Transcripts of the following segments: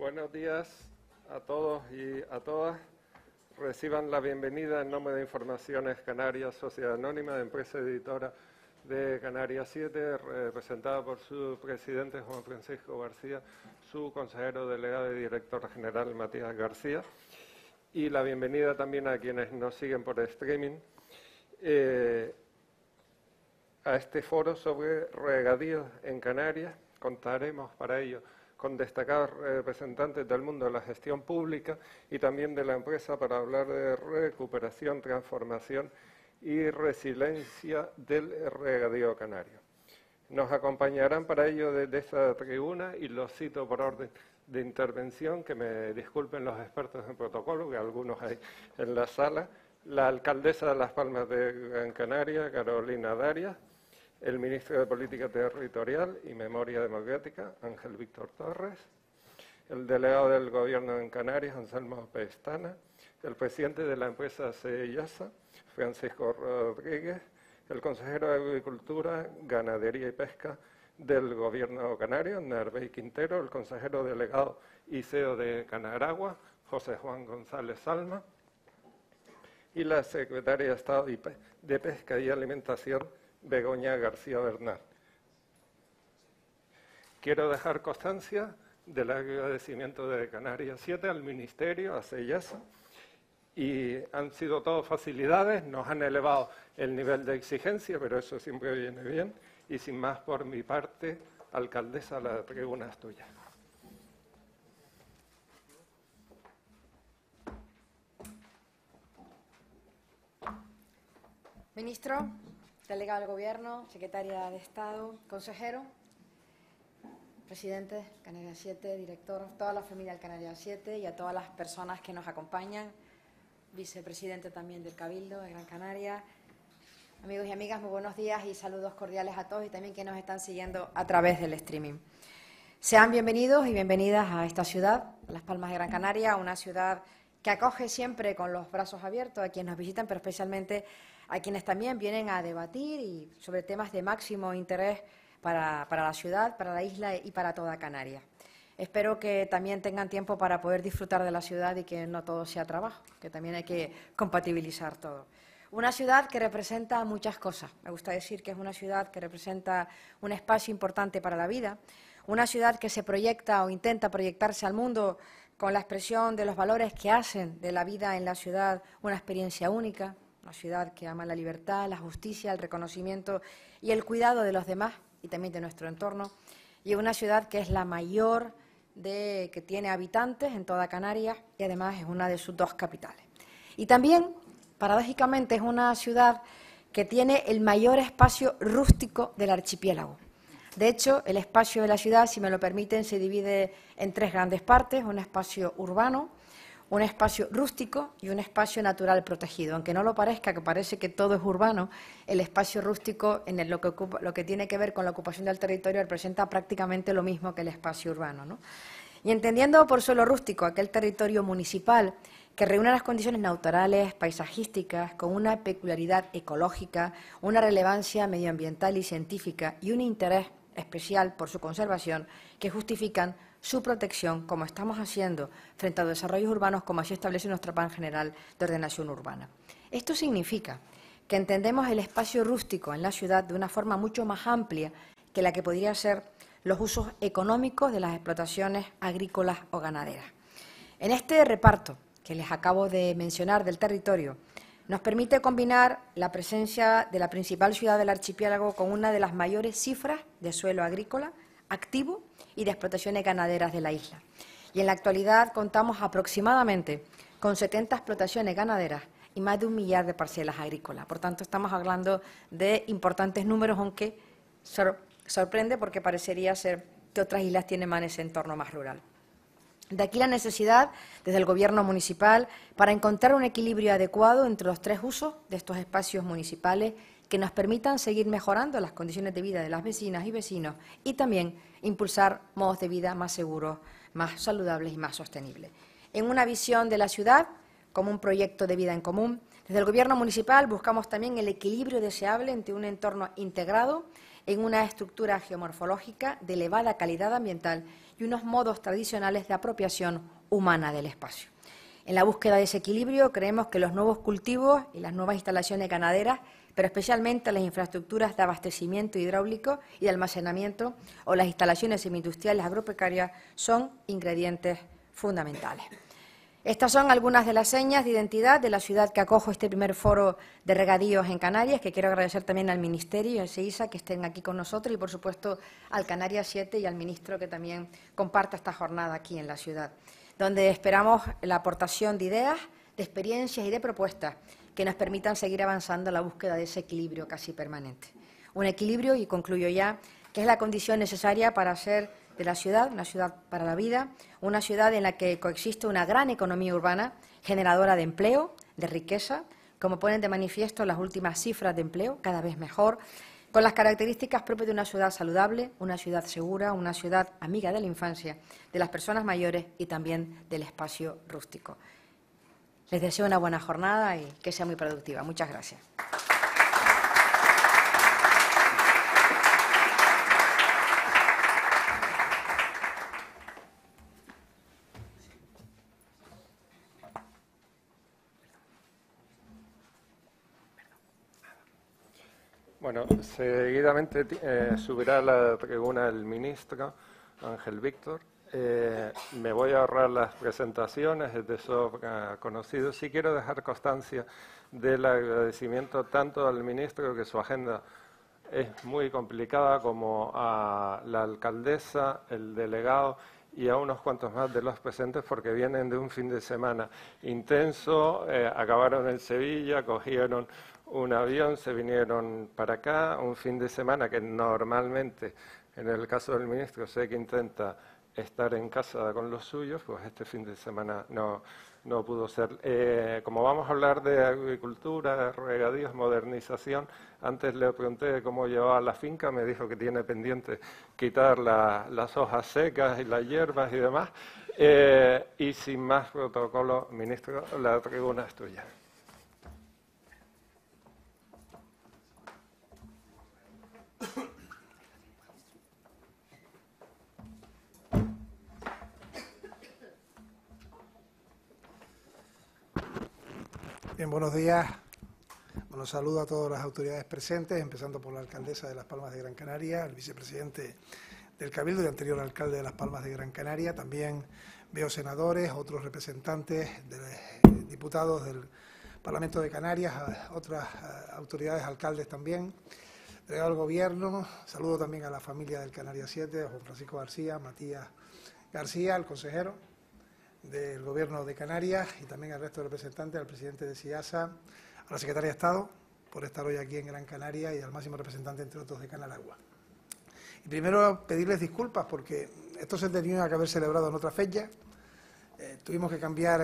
Buenos días a todos y a todas. Reciban la bienvenida en nombre de Informaciones Canarias, Sociedad Anónima de Empresa Editora de Canarias 7, representada por su presidente Juan Francisco García, su consejero delegado y director general Matías García, y la bienvenida también a quienes nos siguen por streaming a este foro sobre regadíos en Canarias. Contaremos para ello con destacados representantes del mundo de la gestión pública y también de la empresa para hablar de recuperación, transformación y resiliencia del regadío canario. Nos acompañarán para ello desde esta tribuna, y los cito por orden de intervención, que me disculpen los expertos en protocolo, que algunos hay en la sala, la alcaldesa de Las Palmas de Gran Canaria, Carolina Darias, el ministro de Política Territorial y Memoria Democrática, Ángel Víctor Torres, el delegado del Gobierno en Canarias, Anselmo Pestana, el presidente de la empresa SEIASA, Francisco Rodríguez, el consejero de Agricultura, Ganadería y Pesca del Gobierno canario, Nervey Quintero, el consejero delegado y CEO de Canaragua, José Juan González Salma, y la secretaria de Estado de Pesca y Alimentación, Begoña García Bernal. Quiero dejar constancia del agradecimiento de Canarias 7 al Ministerio, a SEIASA, y han sido todo facilidades, nos han elevado el nivel de exigencia, pero eso siempre viene bien, y sin más por mi parte, alcaldesa, la tribuna es tuya. Ministro, delegado del Gobierno, secretaria de Estado, consejero, presidente Canarias 7, director, toda la familia del Canarias 7 y a todas las personas que nos acompañan, vicepresidente también del Cabildo de Gran Canaria. Amigos y amigas, muy buenos días y saludos cordiales a todos y también que nos están siguiendo a través del streaming. Sean bienvenidos y bienvenidas a esta ciudad, Las Palmas de Gran Canaria, una ciudad que acoge siempre con los brazos abiertos a quienes nos visitan, pero especialmente a quienes también vienen a debatir y sobre temas de máximo interés para la ciudad, para la isla y para toda Canarias. Espero que también tengan tiempo para poder disfrutar de la ciudad y que no todo sea trabajo, que también hay que compatibilizar todo. Una ciudad que representa muchas cosas. Me gusta decir que es una ciudad que representa un espacio importante para la vida, una ciudad que se proyecta o intenta proyectarse al mundo con la expresión de los valores que hacen de la vida en la ciudad una experiencia única, una ciudad que ama la libertad, la justicia, el reconocimiento y el cuidado de los demás y también de nuestro entorno, y una ciudad que es la mayor que tiene habitantes en toda Canarias y además es una de sus dos capitales. Y también, paradójicamente, es una ciudad que tiene el mayor espacio rústico del archipiélago. De hecho, el espacio de la ciudad, si me lo permiten, se divide en tres grandes partes: un espacio urbano, un espacio rústico y un espacio natural protegido. Aunque no lo parezca, que parece que todo es urbano, el espacio rústico, en lo que tiene que ver con la ocupación del territorio, representa prácticamente lo mismo que el espacio urbano, ¿no? Y entendiendo por suelo rústico aquel territorio municipal que reúne las condiciones naturales, paisajísticas, con una peculiaridad ecológica, una relevancia medioambiental y científica y un interés especial por su conservación, que justifican su protección, como estamos haciendo frente a los desarrollos urbanos, como así establece nuestro Plan General de Ordenación Urbana. Esto significa que entendemos el espacio rústico en la ciudad de una forma mucho más amplia que la que podría ser los usos económicos de las explotaciones agrícolas o ganaderas. En este reparto que les acabo de mencionar del territorio, nos permite combinar la presencia de la principal ciudad del archipiélago con una de las mayores cifras de suelo agrícola activo y de explotaciones ganaderas de la isla. Y en la actualidad contamos aproximadamente con 70 explotaciones ganaderas y más de 1 millar de parcelas agrícolas. Por tanto, estamos hablando de importantes números, aunque sorprende porque parecería ser que otras islas tienen más ese entorno más rural. De aquí la necesidad, desde el Gobierno municipal, para encontrar un equilibrio adecuado entre los tres usos de estos espacios municipales que nos permitan seguir mejorando las condiciones de vida de las vecinas y vecinos y también impulsar modos de vida más seguros, más saludables y más sostenibles. En una visión de la ciudad como un proyecto de vida en común, desde el Gobierno municipal buscamos también el equilibrio deseable entre un entorno integrado en una estructura geomorfológica de elevada calidad ambiental y unos modos tradicionales de apropiación humana del espacio. En la búsqueda de ese equilibrio, creemos que los nuevos cultivos y las nuevas instalaciones ganaderas, pero especialmente las infraestructuras de abastecimiento hidráulico y de almacenamiento o las instalaciones semi-industriales agropecuarias son ingredientes fundamentales. Estas son algunas de las señas de identidad de la ciudad que acoge este primer foro de regadíos en Canarias, que quiero agradecer también al Ministerio y al SEISA que estén aquí con nosotros y, por supuesto, al Canarias 7 y al Ministro que también comparta esta jornada aquí en la ciudad, donde esperamos la aportación de ideas, de experiencias y de propuestas que nos permitan seguir avanzando en la búsqueda de ese equilibrio casi permanente. Un equilibrio, y concluyo ya, que es la condición necesaria para hacer de la ciudad una ciudad para la vida, una ciudad en la que coexiste una gran economía urbana generadora de empleo, de riqueza, como ponen de manifiesto las últimas cifras de empleo, cada vez mejor, con las características propias de una ciudad saludable, una ciudad segura, una ciudad amiga de la infancia, de las personas mayores y también del espacio rústico. Les deseo una buena jornada y que sea muy productiva. Muchas gracias. Bueno, seguidamente subirá a la tribuna el ministro Ángel Víctor. Me voy a ahorrar las presentaciones, es de sobra conocido. Sí quiero dejar constancia del agradecimiento tanto al ministro, que su agenda es muy complicada, como a la alcaldesa, el delegado y a unos cuantos más de los presentes, porque vienen de un fin de semana intenso, acabaron en Sevilla, cogieron un avión, se vinieron para acá, un fin de semana que normalmente, en el caso del ministro, sé que intenta estar en casa con los suyos, pues este fin de semana no pudo ser. Como vamos a hablar de agricultura, regadíos, modernización, antes le pregunté cómo llevaba la finca, me dijo que tiene pendiente quitar las hojas secas y las hierbas y demás. Y sin más protocolo, ministro, la tribuna es tuya. Bien, buenos días. Bueno, saludo a todas las autoridades presentes, empezando por la alcaldesa de Las Palmas de Gran Canaria, el vicepresidente del Cabildo y anterior alcalde de Las Palmas de Gran Canaria. También veo senadores, otros representantes, diputados del Parlamento de Canarias, otras autoridades, alcaldes también, delegado del Gobierno. Saludo también a la familia del Canarias 7, a Juan Francisco García, Matías García, al consejero del Gobierno de Canarias y también al resto de representantes, al presidente de SIASA, a la secretaria de Estado, por estar hoy aquí en Gran Canaria y al máximo representante, entre otros, de Canalagua. Y primero pedirles disculpas porque esto se tenía que haber celebrado en otra fecha, tuvimos que cambiar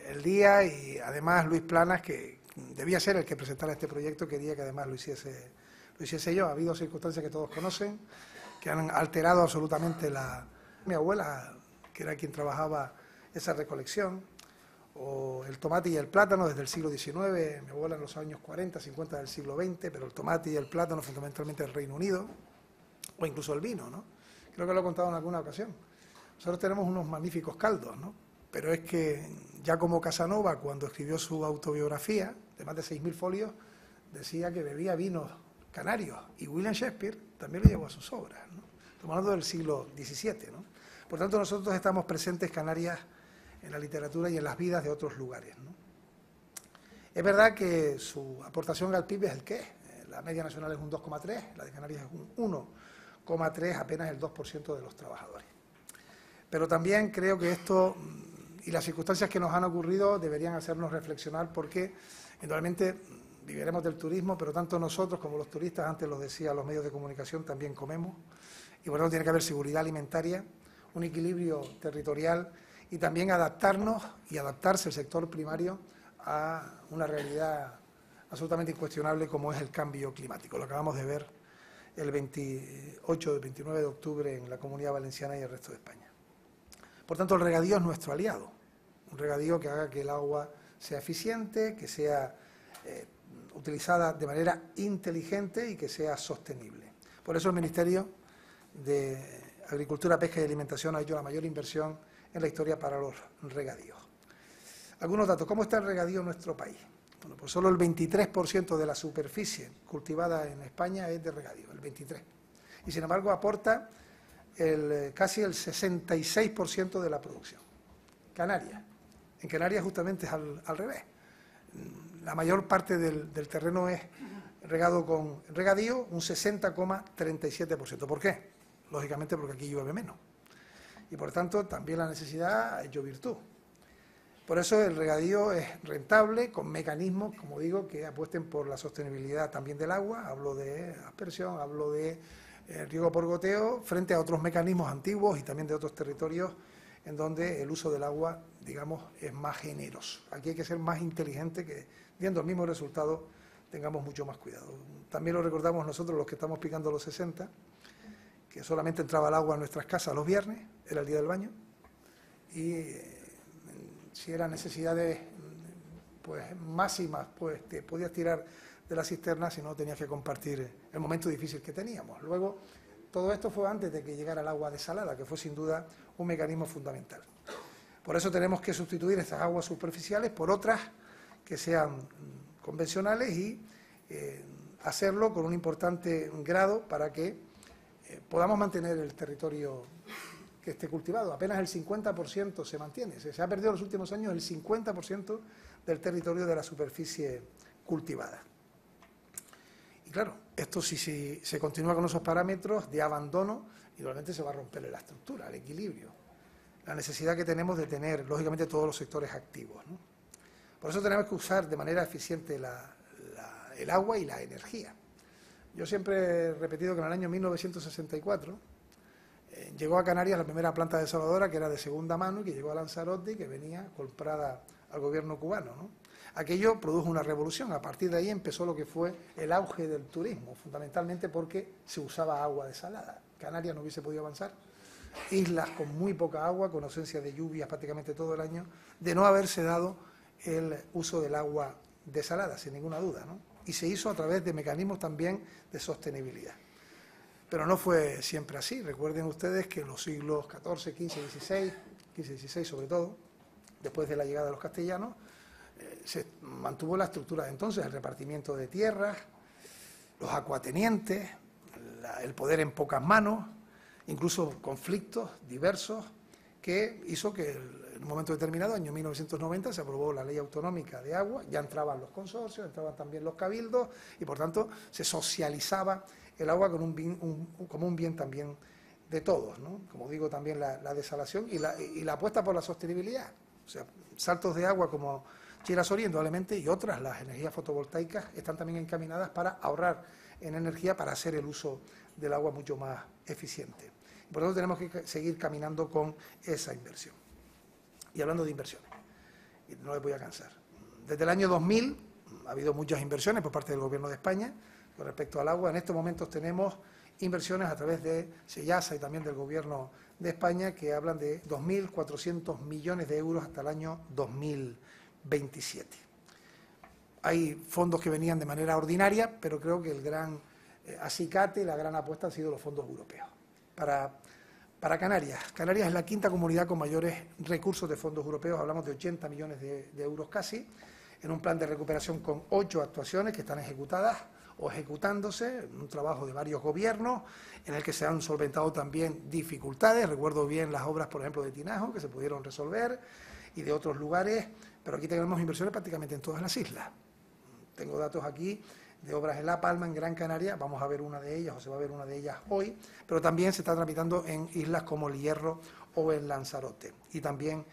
el día y además Luis Planas, que debía ser el que presentara este proyecto, quería que además lo hiciese yo. Ha habido circunstancias que todos conocen, que han alterado absolutamente mi abuela, que era quien trabajaba esa recolección, o el tomate y el plátano desde el siglo XIX, mi abuela en los años 40, 50 del siglo XX, pero el tomate y el plátano fundamentalmente del Reino Unido, o incluso el vino, ¿no? Creo que lo he contado en alguna ocasión. Nosotros tenemos unos magníficos caldos, ¿no? Pero es que Giacomo Casanova, cuando escribió su autobiografía, de más de 6.000 folios, decía que bebía vinos canarios, y William Shakespeare también lo llevó a sus obras, ¿no? Estamos hablando del siglo XVII, ¿no? Por tanto, nosotros estamos presentes, Canarias, en la literatura y en las vidas de otros lugares, ¿no? Es verdad que su aportación al PIB es el que es. La media nacional es un 2,3, la de Canarias es un 1,3, apenas el 2% de los trabajadores. Pero también creo que esto y las circunstancias que nos han ocurrido deberían hacernos reflexionar, porque indudablemente viviremos del turismo, pero tanto nosotros como los turistas, antes lo decía, los medios de comunicación también comemos, y por lo tanto tiene que haber seguridad alimentaria, un equilibrio territorial y también adaptarnos y adaptarse el sector primario a una realidad absolutamente incuestionable como es el cambio climático. Lo acabamos de ver el 28 y 29 de octubre en la Comunidad Valenciana y el resto de España. Por tanto, el regadío es nuestro aliado, un regadío que haga que el agua sea eficiente, que sea utilizada de manera inteligente y que sea sostenible. Por eso el Ministerio de Agricultura, Pesca y Alimentación ha hecho la mayor inversión en la historia para los regadíos. Algunos datos. ¿Cómo está el regadío en nuestro país? Bueno, pues solo el 23% de la superficie cultivada en España es de regadío, el 23%. Y sin embargo aporta casi el 66% de la producción. Canarias. En Canarias justamente es al revés. La mayor parte del terreno es regado con regadío, un 60,37%. ¿Por qué? Lógicamente porque aquí llueve menos. Y por tanto también la necesidad ha hecho virtud. Por eso el regadío es rentable, con mecanismos, como digo, que apuesten por la sostenibilidad también del agua. Hablo de aspersión, hablo de riego por goteo, frente a otros mecanismos antiguos y también de otros territorios en donde el uso del agua, digamos, es más generoso. Aquí hay que ser más inteligente, que viendo el mismo resultado tengamos mucho más cuidado. También lo recordamos nosotros, los que estamos picando los 60, que solamente entraba el agua a nuestras casas los viernes, era el día del baño, y si eran necesidades pues máximas, pues te podías tirar de la cisterna, si no tenías que compartir el momento difícil que teníamos. Luego, todo esto fue antes de que llegara el agua desalada, que fue sin duda un mecanismo fundamental. Por eso tenemos que sustituir estas aguas superficiales por otras que sean convencionales y hacerlo con un importante grado para que podamos mantener el territorio que esté cultivado. Apenas el 50% se mantiene. Se ha perdido en los últimos años el 50% del territorio de la superficie cultivada. Y claro, esto si se continúa con esos parámetros de abandono, igualmente se va a romper la estructura, el equilibrio, la necesidad que tenemos de tener, lógicamente, todos los sectores activos, ¿no? Por eso tenemos que usar de manera eficiente el agua y la energía. Yo siempre he repetido que en el año 1964 llegó a Canarias la primera planta desaladora, que era de segunda mano, y que llegó a Lanzarote y que venía comprada al gobierno cubano, ¿no? Aquello produjo una revolución. A partir de ahí empezó lo que fue el auge del turismo, fundamentalmente porque se usaba agua desalada. Canarias no hubiese podido avanzar. Islas con muy poca agua, con ausencia de lluvias prácticamente todo el año, de no haberse dado el uso del agua desalada, sin ninguna duda, ¿no? Y se hizo a través de mecanismos también de sostenibilidad. Pero no fue siempre así. Recuerden ustedes que en los siglos XIV, XV, XVI sobre todo, después de la llegada de los castellanos, se mantuvo la estructura de entonces, el repartimiento de tierras, los acuatenientes, el poder en pocas manos, incluso conflictos diversos, que hizo que en un momento determinado, año 1990, se aprobó la ley autonómica de agua, ya entraban los consorcios, entraban también los cabildos, y por tanto se socializaba el agua como un bien también de todos, ¿no? Como digo, también la desalación y la apuesta por la sostenibilidad. O sea, saltos de agua como Chira-Soria, indudablemente, y otras, las energías fotovoltaicas, están también encaminadas para ahorrar en energía, para hacer el uso del agua mucho más eficiente. Por eso tenemos que seguir caminando con esa inversión. Y hablando de inversiones, y no les voy a cansar. Desde el año 2000 ha habido muchas inversiones por parte del Gobierno de España con respecto al agua. En estos momentos tenemos inversiones a través de SEIASA y también del Gobierno de España que hablan de 2.400 millones de euros hasta el año 2027. Hay fondos que venían de manera ordinaria, pero creo que el gran acicate, la gran apuesta han sido los fondos europeos. Para Canarias. Canarias es la quinta comunidad con mayores recursos de fondos europeos, hablamos de 80 millones de euros casi, en un plan de recuperación con 8 actuaciones que están ejecutadas o ejecutándose, un trabajo de varios gobiernos, en el que se han solventado también dificultades. Recuerdo bien las obras, por ejemplo, de Tinajo, que se pudieron resolver, y de otros lugares, pero aquí tenemos inversiones prácticamente en todas las islas. Tengo datos aquí de obras en La Palma, en Gran Canaria, vamos a ver una de ellas, o se va a ver una de ellas hoy, pero también se está tramitando en islas como El Hierro o en Lanzarote, y también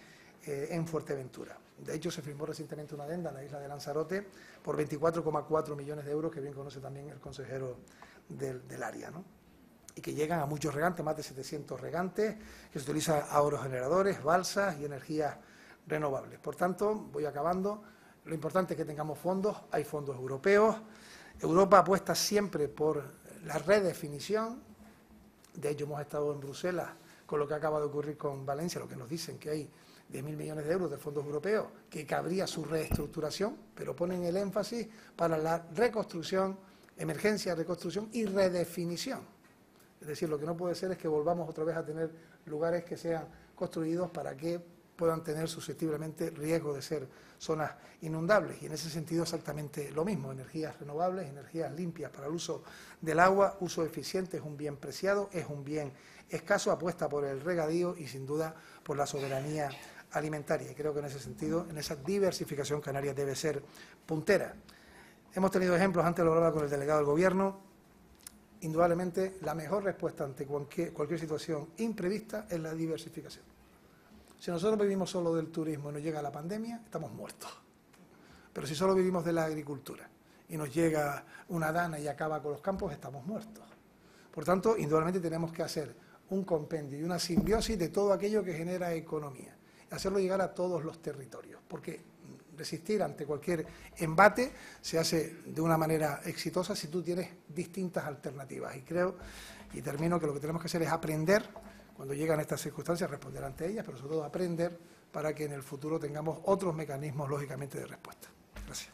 en Fuerteventura. De hecho, se firmó recientemente una adenda en la isla de Lanzarote por 24,4 millones de euros, que bien conoce también el consejero del área, ¿no? Y que llegan a muchos regantes, más de 700 regantes, que se utilizan aerogeneradores, balsas y energías renovables. Por tanto, voy acabando, lo importante es que tengamos fondos, hay fondos europeos. Europa apuesta siempre por la redefinición. De hecho, hemos estado en Bruselas con lo que acaba de ocurrir con Valencia, lo que nos dicen que hay 10.000 millones de euros de fondos europeos, que cabría su reestructuración, pero ponen el énfasis para la reconstrucción, emergencia, reconstrucción y redefinición. Es decir, lo que no puede ser es que volvamos otra vez a tener lugares que sean construidos para que puedan tener susceptiblemente riesgo de ser zonas inundables. Y en ese sentido exactamente lo mismo, energías renovables, energías limpias para el uso del agua, uso eficiente es un bien preciado, es un bien escaso, apuesta por el regadío y sin duda por la soberanía alimentaria. Y creo que en ese sentido, en esa diversificación, Canarias debe ser puntera. Hemos tenido ejemplos, antes lo hablaba con el delegado del Gobierno. Indudablemente la mejor respuesta ante cualquier situación imprevista es la diversificación. Si nosotros vivimos solo del turismo y nos llega la pandemia, estamos muertos. Pero si solo vivimos de la agricultura y nos llega una dana y acaba con los campos, estamos muertos. Por tanto, indudablemente tenemos que hacer un compendio y una simbiosis de todo aquello que genera economía, y hacerlo llegar a todos los territorios, porque resistir ante cualquier embate se hace de una manera exitosa si tú tienes distintas alternativas. Y creo, y termino, que lo que tenemos que hacer es aprender, cuando llegan estas circunstancias, responder ante ellas, pero sobre todo aprender para que en el futuro tengamos otros mecanismos, lógicamente, de respuesta. Gracias.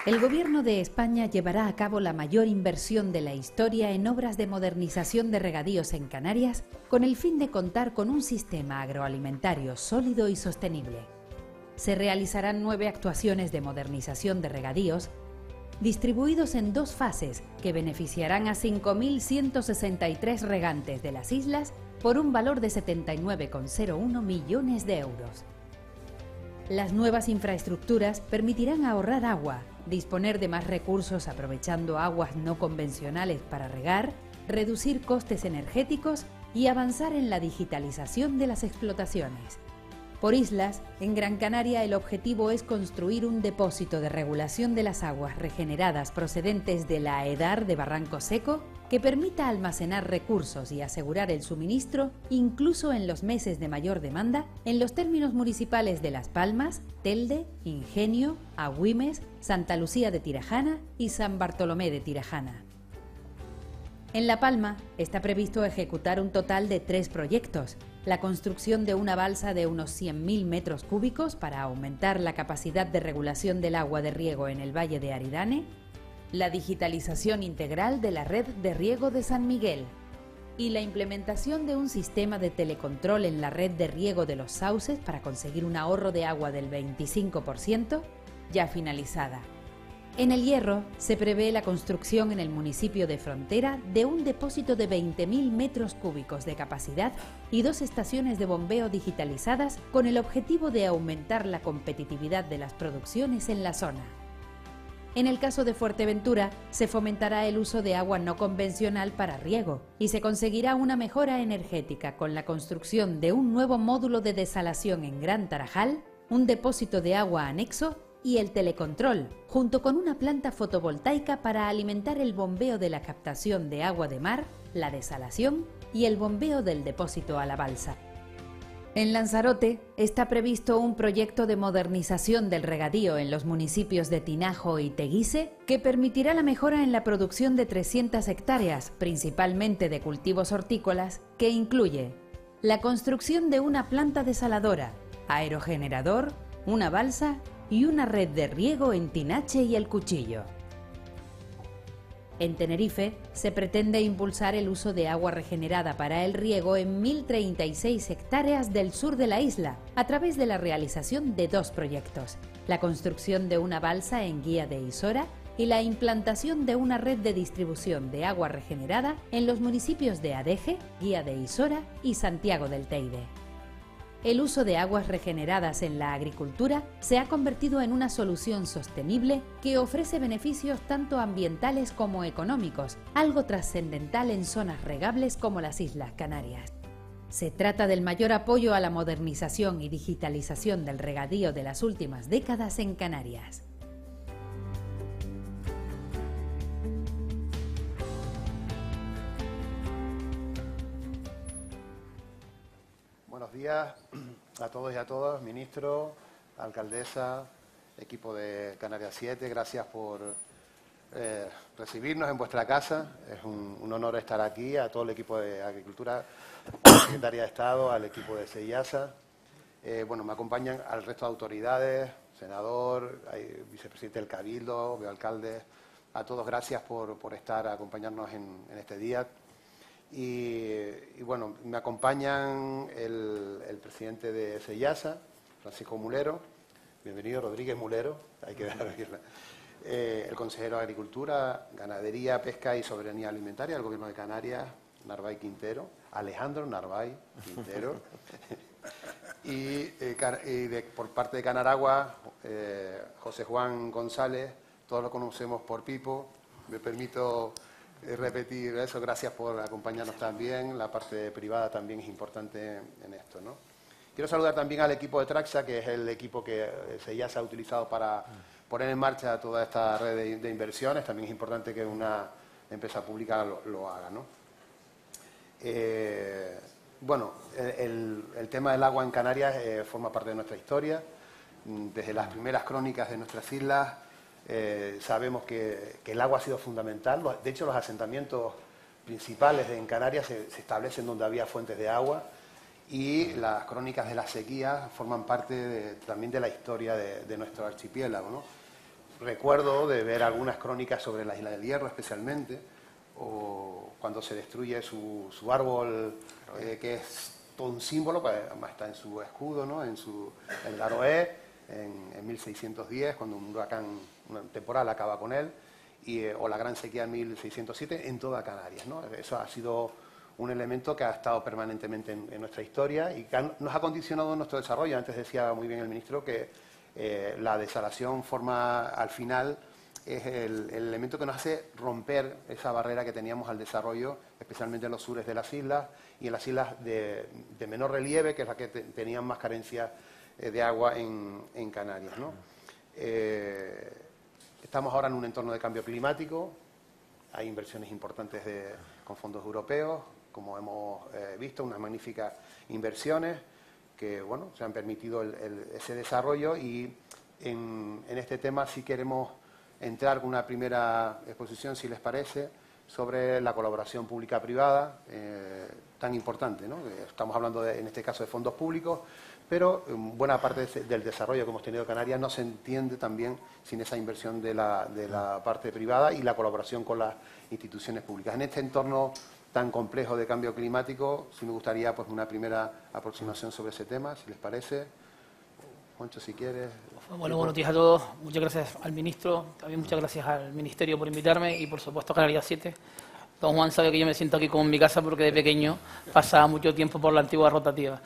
El Gobierno de España llevará a cabo la mayor inversión de la historia en obras de modernización de regadíos en Canarias, con el fin de contar con un sistema agroalimentario sólido y sostenible. Se realizarán 9 actuaciones de modernización de regadíos, distribuidos en 2 fases que beneficiarán a 5.163 regantes de las islas por un valor de 79,01 millones de euros. Las nuevas infraestructuras permitirán ahorrar agua, disponer de más recursos aprovechando aguas no convencionales para regar, reducir costes energéticos y avanzar en la digitalización de las explotaciones. Por islas, en Gran Canaria el objetivo es construir un depósito de regulación de las aguas regeneradas procedentes de la Aedar de Barranco Seco que permita almacenar recursos y asegurar el suministro incluso en los meses de mayor demanda en los términos municipales de Las Palmas, Telde, Ingenio, Agüimes, Santa Lucía de Tirajana y San Bartolomé de Tirajana. En La Palma está previsto ejecutar un total de 3 proyectos: la construcción de una balsa de unos 100.000 metros cúbicos para aumentar la capacidad de regulación del agua de riego en el Valle de Aridane, la digitalización integral de la red de riego de San Miguel y la implementación de un sistema de telecontrol en la red de riego de los sauces para conseguir un ahorro de agua del 25%, ya finalizada. En El Hierro se prevé la construcción en el municipio de Frontera de un depósito de 20.000 metros cúbicos de capacidad y 2 estaciones de bombeo digitalizadas con el objetivo de aumentar la competitividad de las producciones en la zona. En el caso de Fuerteventura, se fomentará el uso de agua no convencional para riego y se conseguirá una mejora energética con la construcción de un nuevo módulo de desalación en Gran Tarajal, un depósito de agua anexo y el telecontrol, junto con una planta fotovoltaica para alimentar el bombeo de la captación de agua de mar, la desalación y el bombeo del depósito a la balsa. En Lanzarote está previsto un proyecto de modernización del regadío en los municipios de Tinajo y Teguise que permitirá la mejora en la producción de 300 hectáreas, principalmente de cultivos hortícolas, que incluye la construcción de una planta desaladora, aerogenerador, una balsa y una red de riego en Tinache y El Cuchillo. En Tenerife se pretende impulsar el uso de agua regenerada para el riego en 1.036 hectáreas del sur de la isla a través de la realización de 2 proyectos: la construcción de una balsa en Guía de Isora y la implantación de una red de distribución de agua regenerada en los municipios de Adeje, Guía de Isora y Santiago del Teide. El uso de aguas regeneradas en la agricultura se ha convertido en una solución sostenible que ofrece beneficios tanto ambientales como económicos, algo trascendental en zonas regables como las Islas Canarias. Se trata del mayor apoyo a la modernización y digitalización del regadío de las últimas décadas en Canarias. Buenos días a todos y a todas, ministro, alcaldesa, equipo de Canarias 7, gracias por recibirnos en vuestra casa. Es un honor estar aquí, a todo el equipo de Agricultura, a la Secretaría de Estado, al equipo de SEIASA. Me acompañan al resto de autoridades, senador, hay vicepresidente del Cabildo, veo alcaldes, a todos gracias por estar, acompañarnos en este día. Y bueno, me acompañan el presidente de SEIASA, Francisco Mulero, bienvenido Rodríguez Mulero, hay que decirla. El consejero de Agricultura, Ganadería, Pesca y Soberanía Alimentaria del Gobierno de Canarias, Narváez Quintero, Alejandro Narváez Quintero, y por parte de Canaragua, José Juan González, todos lo conocemos por Pipo, me permito repetir eso, gracias por acompañarnos también, la parte privada también es importante en esto, ¿no? Quiero saludar también al equipo de Traxa, que es el equipo que SEIASA ha utilizado para poner en marcha toda esta red de inversiones. También es importante que una empresa pública lo haga, ¿no? Bueno, el tema del agua en Canarias forma parte de nuestra historia. Desde las primeras crónicas de nuestras islas sabemos que el agua ha sido fundamental. De hecho, los asentamientos principales en Canarias se establecen donde había fuentes de agua, y las crónicas de la sequía forman parte también de la historia de nuestro archipiélago, ¿no? Recuerdo de ver algunas crónicas sobre la Isla del Hierro especialmente, o cuando se destruye su árbol, que es todo un símbolo, que además está en su escudo, ¿no? En el Aroé, en 1610, cuando un huracán, una temporal acaba con él, o la gran sequía en 1607 en toda Canarias, ¿no? Eso ha sido un elemento que ha estado permanentemente en nuestra historia y que nos ha condicionado nuestro desarrollo. Antes decía muy bien el ministro que la desalación al final es el elemento que nos hace romper esa barrera que teníamos al desarrollo, especialmente en los sures de las islas y en las islas de menor relieve, que es la que tenían más carencia de agua en Canarias, ¿no? Estamos ahora en un entorno de cambio climático, hay inversiones importantes con fondos europeos, como hemos visto, unas magníficas inversiones que, bueno, se han permitido ese desarrollo, y en este tema sí queremos entrar con una primera exposición, si les parece, sobre la colaboración pública-privada, tan importante, ¿no? Estamos hablando, en este caso, de fondos públicos, pero buena parte del desarrollo que hemos tenido en Canarias no se entiende también sin esa inversión de la parte privada y la colaboración con las instituciones públicas. En este entorno tan complejo de cambio climático, sí me gustaría pues una primera aproximación sobre ese tema, si les parece. Juancho, si quieres. Bueno, buenos días a todos. Muchas gracias al ministro, también muchas gracias al Ministerio por invitarme y, por supuesto, a Canarias 7. Don Juan sabe que yo me siento aquí como en mi casa porque de pequeño pasaba mucho tiempo por la antigua rotativa.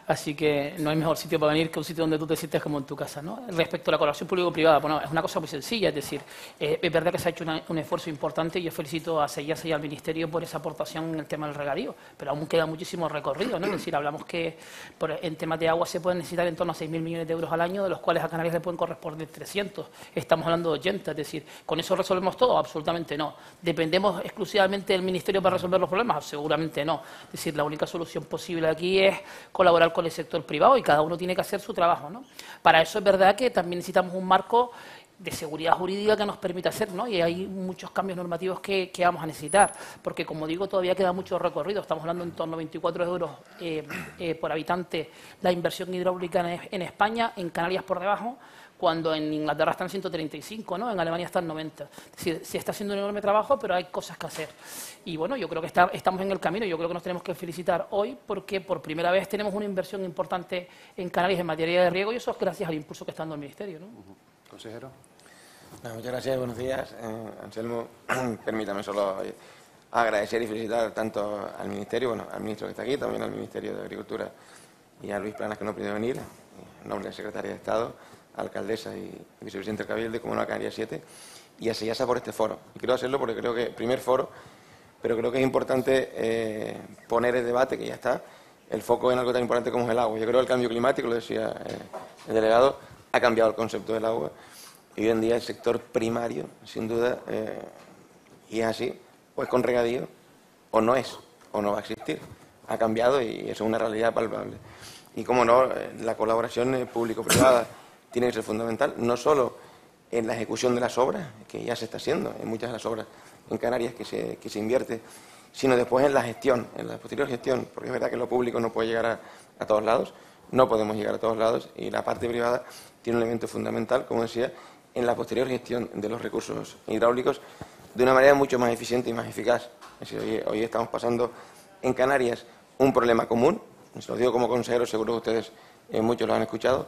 Así que no hay mejor sitio para venir que un sitio donde tú te sientes como en tu casa, ¿no? Respecto a la colaboración público-privada, bueno, es una cosa muy sencilla, es decir, es verdad que se ha hecho un esfuerzo importante y yo felicito a SEIASA y al Ministerio por esa aportación en el tema del regadío, pero aún queda muchísimo recorrido, ¿no? Es decir, hablamos que en temas de agua se pueden necesitar en torno a 6.000 millones de euros al año, de los cuales a Canarias le pueden corresponder 300. Estamos hablando de 80, es decir, ¿con eso resolvemos todo? Absolutamente no. ¿Dependemos exclusivamente del Ministerio para resolver los problemas? Seguramente no. Es decir, la única solución posible aquí es colaborar con el sector privado y cada uno tiene que hacer su trabajo, ¿no? Para eso es verdad que también necesitamos un marco de seguridad jurídica que nos permita hacer, ¿no? Y hay muchos cambios normativos que vamos a necesitar, porque, como digo, todavía queda mucho recorrido. Estamos hablando en torno a 24 euros por habitante la inversión hidráulica en España, en Canarias por debajo, cuando en Inglaterra están 135, ¿no? En Alemania están 90. Es decir, se está haciendo un enorme trabajo, pero hay cosas que hacer. Y bueno, yo creo que estamos en el camino. Yo creo que nos tenemos que felicitar hoy porque por primera vez tenemos una inversión importante en Canarias en materia de riego, y eso es gracias al impulso que está dando el Ministerio, ¿no? Consejero. Muchas gracias, buenos días. Anselmo, permítame solo agradecer y felicitar tanto al Ministerio, bueno, al ministro que está aquí, también al Ministerio de Agricultura y a Luis Planas, que no ha podido venir, en nombre de la Secretaria de Estado, alcaldesa y vicepresidente del Cabildo, como no, Canarias 7, y a SEIASA por este foro. Y quiero hacerlo porque creo que, primer foro, pero creo que es importante poner el debate, que ya está, el foco en algo tan importante como es el agua. Yo creo que el cambio climático, lo decía el delegado, ha cambiado el concepto del agua. Y hoy en día el sector primario, sin duda, y es así, o es con regadío, o no es, o no va a existir. Ha cambiado y eso es una realidad palpable. Y, como no, la colaboración público-privada tiene que ser fundamental, no solo en la ejecución de las obras, que ya se está haciendo, en muchas de las obras en Canarias que se invierte, sino después en la gestión, en la posterior gestión, porque es verdad que lo público no puede llegar a todos lados. no podemos llegar a todos lados y la parte privada tiene un elemento fundamental, como decía, en la posterior gestión de los recursos hidráulicos de una manera mucho más eficiente y más eficaz. Es decir, hoy estamos pasando en Canarias un problema común, se lo digo como consejero, seguro que ustedes muchos lo han escuchado,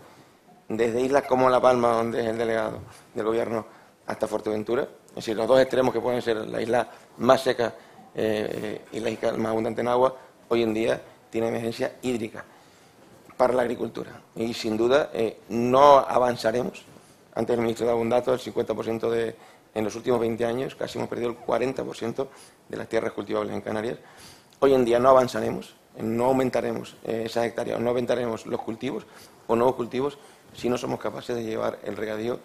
desde islas como La Palma, donde es el delegado del Gobierno, hasta Fuerteventura, es decir, los dos extremos que pueden ser la isla más seca y la isla más abundante en agua, hoy en día tiene emergencia hídrica para la agricultura. Y sin duda no avanzaremos. Antes el ministro daba un dato, el 50% en los últimos 20 años, casi hemos perdido el 40% de las tierras cultivables en Canarias. Hoy en día no avanzaremos, no aumentaremos esas hectáreas, no aumentaremos los cultivos o nuevos cultivos si no somos capaces de llevar el regadío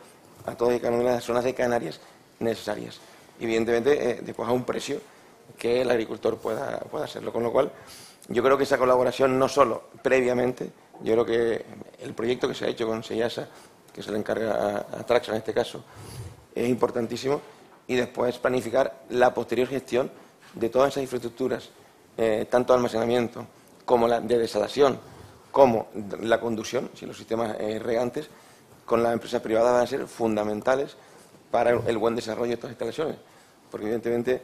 a todas y cada una de las zonas de Canarias necesarias. Y evidentemente, después a un precio que el agricultor pueda hacerlo. Con lo cual, yo creo que esa colaboración no solo previamente, yo creo que el proyecto que se ha hecho con SEIASA, que se le encarga a Traxa en este caso, es importantísimo, y después planificar la posterior gestión de todas esas infraestructuras, tanto de almacenamiento como de desalación, como la conducción, si los sistemas regantes, con las empresas privadas van a ser fundamentales para el buen desarrollo de estas instalaciones, porque evidentemente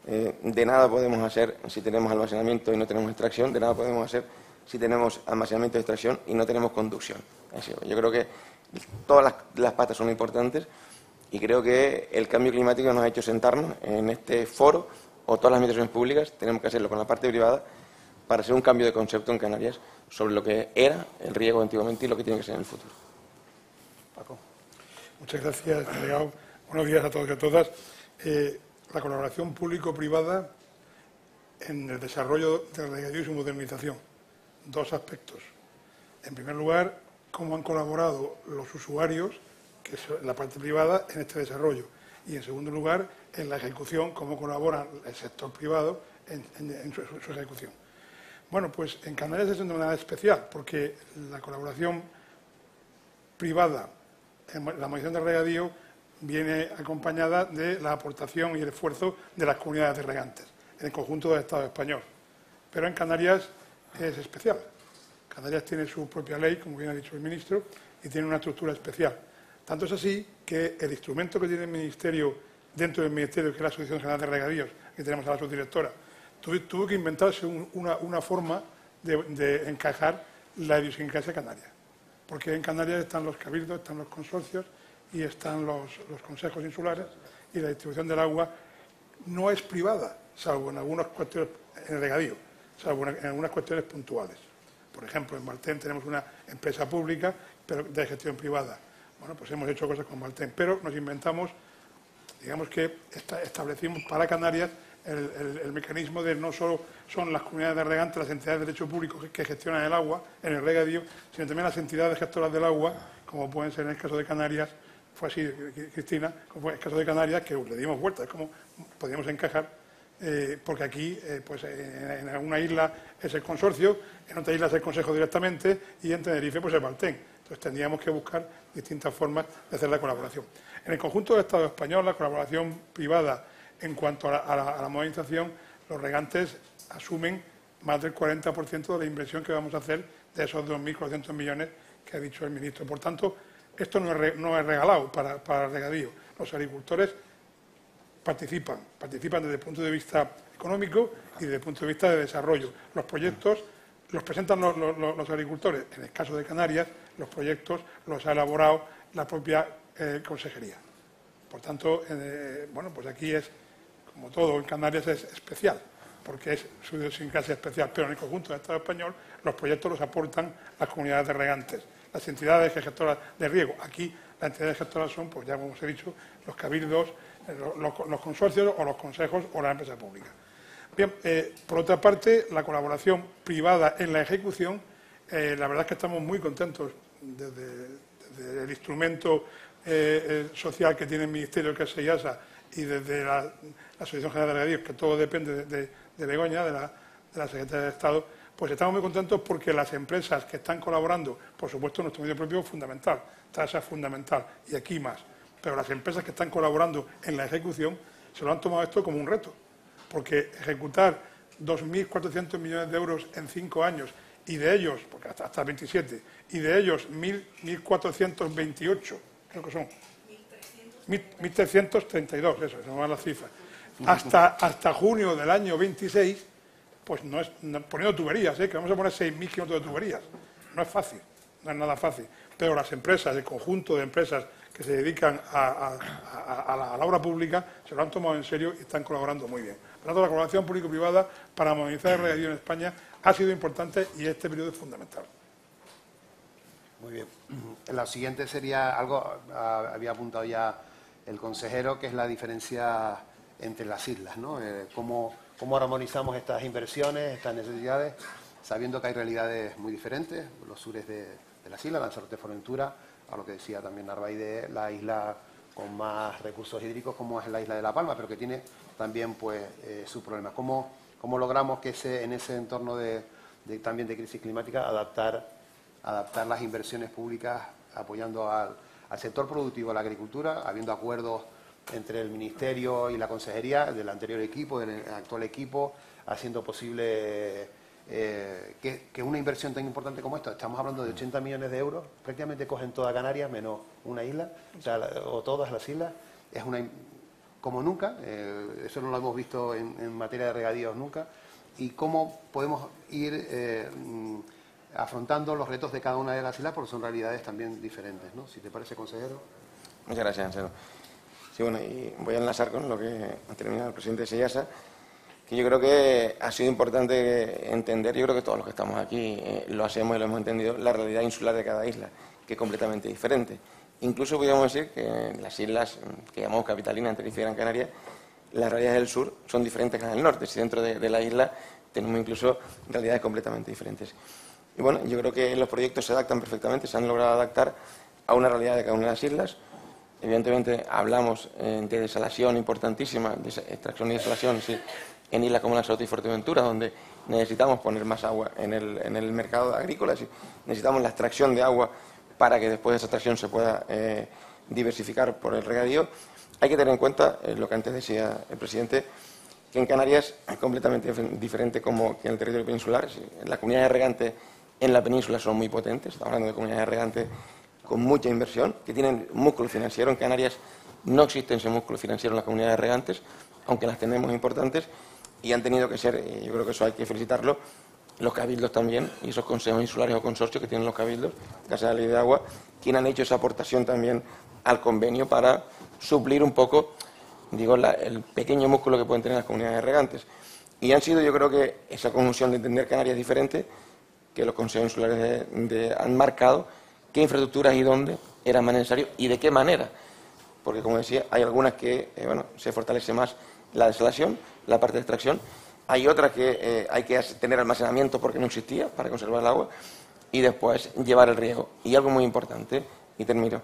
de nada podemos hacer si tenemos almacenamiento y no tenemos extracción, de nada podemos hacer si tenemos almacenamiento y extracción y no tenemos conducción. Yo creo que todas las patas son importantes y creo que el cambio climático nos ha hecho sentarnos en este foro o todas las administraciones públicas, tenemos que hacerlo con la parte privada para hacer un cambio de concepto en Canarias sobre lo que era el riego antiguamente y lo que tiene que ser en el futuro. Paco. Muchas gracias, delegado. Buenos días a todos y a todas. La colaboración público-privada en el desarrollo del regadío y su modernización. Dos aspectos. En primer lugar, cómo han colaborado los usuarios, que es la parte privada, en este desarrollo. Y en segundo lugar, en la ejecución, cómo colabora el sector privado en su ejecución. Bueno, pues en Canarias es de manera especial, porque la colaboración privada en la modernización del regadío viene acompañada de la aportación y el esfuerzo de las comunidades de regantes, en el conjunto del Estado español. Pero en Canarias es especial. Canarias tiene su propia ley, como bien ha dicho el ministro, y tiene una estructura especial. Tanto es así que el instrumento que tiene el Ministerio, dentro del Ministerio, que es la Asociación General de Regadíos, que tenemos a la subdirectora, tuvo que inventarse una forma de encajar la idiosincrasia canaria. Porque en Canarias están los cabildos, están los consorcios y están los consejos insulares, y la distribución del agua no es privada, salvo en algunas cuestiones, en el regadío, salvo en algunas cuestiones puntuales. Por ejemplo, en Maltén tenemos una empresa pública, pero de gestión privada. Bueno, pues hemos hecho cosas con Maltén, pero nos inventamos, digamos que establecimos para Canarias el mecanismo de no solo son las comunidades de regantes, las entidades de derecho público que gestionan el agua en el regadío, sino también las entidades gestoras del agua, como pueden ser en el caso de Canarias, fue así, Cristina, como fue el caso de Canarias, que le dimos vuelta, es como podíamos encajar, porque aquí, pues en alguna isla es el consorcio, en otra isla es el consejo directamente, y en Tenerife pues el Maltén. Entonces tendríamos que buscar distintas formas de hacer la colaboración. En el conjunto del Estado español, la colaboración privada en cuanto a la modernización, los regantes asumen más del 40% de la inversión que vamos a hacer de esos 2.400 millones que ha dicho el ministro. Por tanto, esto no es regalado para el regadío. Los agricultores participan desde el punto de vista económico y desde el punto de vista de desarrollo. Los proyectos los presentan los agricultores. En el caso de Canarias, los proyectos los ha elaborado la propia consejería. Por tanto, bueno, pues aquí es, como todo en Canarias, es especial, porque es su idiosincrasia especial. Pero en el conjunto del Estado español, los proyectos los aportan las comunidades de regantes, las entidades gestoras de riego. Aquí las entidades gestoras son, pues ya como os he dicho, los cabildos, los consorcios o los consejos o las empresas públicas. Bien, por otra parte, la colaboración privada en la ejecución, la verdad es que estamos muy contentos desde el instrumento social que tiene el Ministerio, que es SEIASA, y desde la Asociación General de Regadíos, que todo depende de Begoña, de la Secretaría de Estado, pues estamos muy contentos porque las empresas que están colaborando, por supuesto nuestro medio propio es fundamental, Traxa es fundamental, y aquí más, pero las empresas que están colaborando en la ejecución se lo han tomado esto como un reto, porque ejecutar 2.400 millones de euros en 5 años y de ellos, porque hasta 27, y de ellos 1.428, creo que son, 1.332, eso, se me van las cifras, hasta junio del año 26, pues poniendo tuberías, que vamos a poner 6.000 kilómetros de tuberías, no es fácil, no es nada fácil, pero las empresas, el conjunto de empresas que se dedican a la obra pública, se lo han tomado en serio y están colaborando muy bien. Por lo tanto, la colaboración público-privada para modernizar el regadío en España ha sido importante y este periodo es fundamental. Muy bien. La siguiente sería algo, había apuntado ya el consejero, que es la diferencia entre las islas, ¿no? ¿Cómo armonizamos estas inversiones, estas necesidades, sabiendo que hay realidades muy diferentes, los sures de las islas, Lanzarote, Fuerteventura, a lo que decía también Narvaide, la isla con más recursos hídricos como es la isla de La Palma, pero que tiene también pues sus problemas. ¿Cómo logramos que en ese entorno también de crisis climática adaptar las inversiones públicas apoyando al sector productivo, a la agricultura, habiendo acuerdos entre el Ministerio y la Consejería del anterior equipo, del actual equipo, haciendo posible que una inversión tan importante como esta, estamos hablando de 80 millones de euros, prácticamente cogen toda Canarias menos una isla, o todas las islas, es como nunca, eso no lo hemos visto en materia de regadíos nunca, y cómo podemos ir afrontando los retos de cada una de las islas, porque son realidades también diferentes, ¿no? Si te parece, consejero. Muchas gracias, Anselo. Sí, bueno, y voy a enlazar con lo que ha terminado el presidente de SEIASA, que yo creo que ha sido importante entender, yo creo que todos los que estamos aquí lo hacemos y lo hemos entendido, la realidad insular de cada isla, que es completamente diferente. Incluso podríamos decir que en las islas que llamamos capitalinas, Tenerife y Gran Canaria, las realidades del sur son diferentes que las del norte. Si dentro de la isla tenemos incluso realidades completamente diferentes. Y bueno, yo creo que los proyectos se adaptan perfectamente, se han logrado adaptar a una realidad de cada una de las islas. Evidentemente hablamos de desalación importantísima, de extracción y desalación, sí, en islas como Lanzarote y Fuerteventura, donde necesitamos poner más agua en el mercado agrícola, sí, necesitamos la extracción de agua para que después de esa extracción se pueda diversificar por el regadío. Hay que tener en cuenta lo que antes decía el presidente, que en Canarias es completamente diferente como que en el territorio peninsular. Sí, las comunidades de regantes en la península son muy potentes, estamos hablando de comunidades de regantes con mucha inversión, que tienen músculo financiero. En Canarias no existe ese músculo financiero en las comunidades de regantes, aunque las tenemos importantes, y han tenido que ser, y yo creo que eso hay que felicitarlo, los cabildos también, y esos consejos insulares o consorcios que tienen los cabildos, Casa de la Ley de Agua, quienes han hecho esa aportación también al convenio para suplir un poco, digo, el pequeño músculo que pueden tener las comunidades de regantes. Y han sido, yo creo que esa conjunción de entender Canarias diferente, que los consejos insulares han marcado qué infraestructuras y dónde eran más necesarios y de qué manera. Porque, como decía, hay algunas que se fortalece más la desalación, la parte de extracción. Hay otras que hay que tener almacenamiento porque no existía para conservar el agua y después llevar el riego. Y algo muy importante, y termino,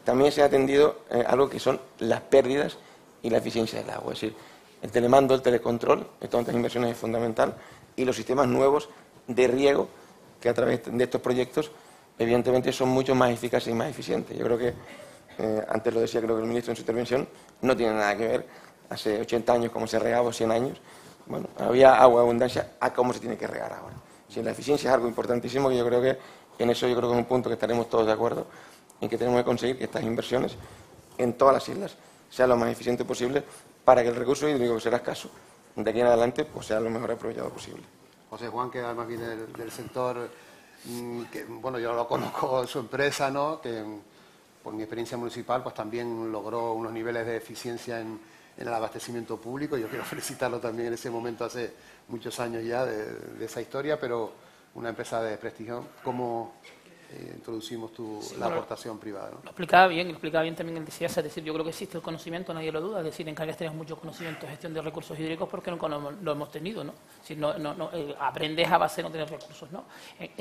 también se ha atendido algo que son las pérdidas y la eficiencia del agua. Es decir, el telemando, el telecontrol, estas inversiones es fundamental, y los sistemas nuevos de riego que a través de estos proyectos evidentemente son mucho más eficaces y más eficientes. Yo creo que, antes lo decía creo que el ministro en su intervención, no tiene nada que ver hace 80 años como se regaba, 100 años, bueno, había agua de abundancia a cómo se tiene que regar ahora. Si la eficiencia es algo importantísimo, que yo creo que en eso yo creo que es un punto que estaremos todos de acuerdo, en que tenemos que conseguir que estas inversiones en todas las islas sean lo más eficiente posible para que el recurso hídrico que será escaso de aquí en adelante pues sea lo mejor aprovechado posible. José Juan, que además viene del sector, que, bueno, yo lo conozco, su empresa, ¿no? Que por mi experiencia municipal pues también logró unos niveles de eficiencia en el abastecimiento público. Yo quiero felicitarlo también en ese momento, hace muchos años ya, de esa historia, pero una empresa de prestigio. ¿Cómo introducimos la aportación privada, ¿no? Lo explicaba bien también el de SEIASA, es decir, yo creo que existe el conocimiento, nadie lo duda, es decir, en Canarias tenemos mucho conocimiento de gestión de recursos hídricos porque nunca lo hemos tenido, ¿no? Si aprendes a base de no tener recursos, ¿no?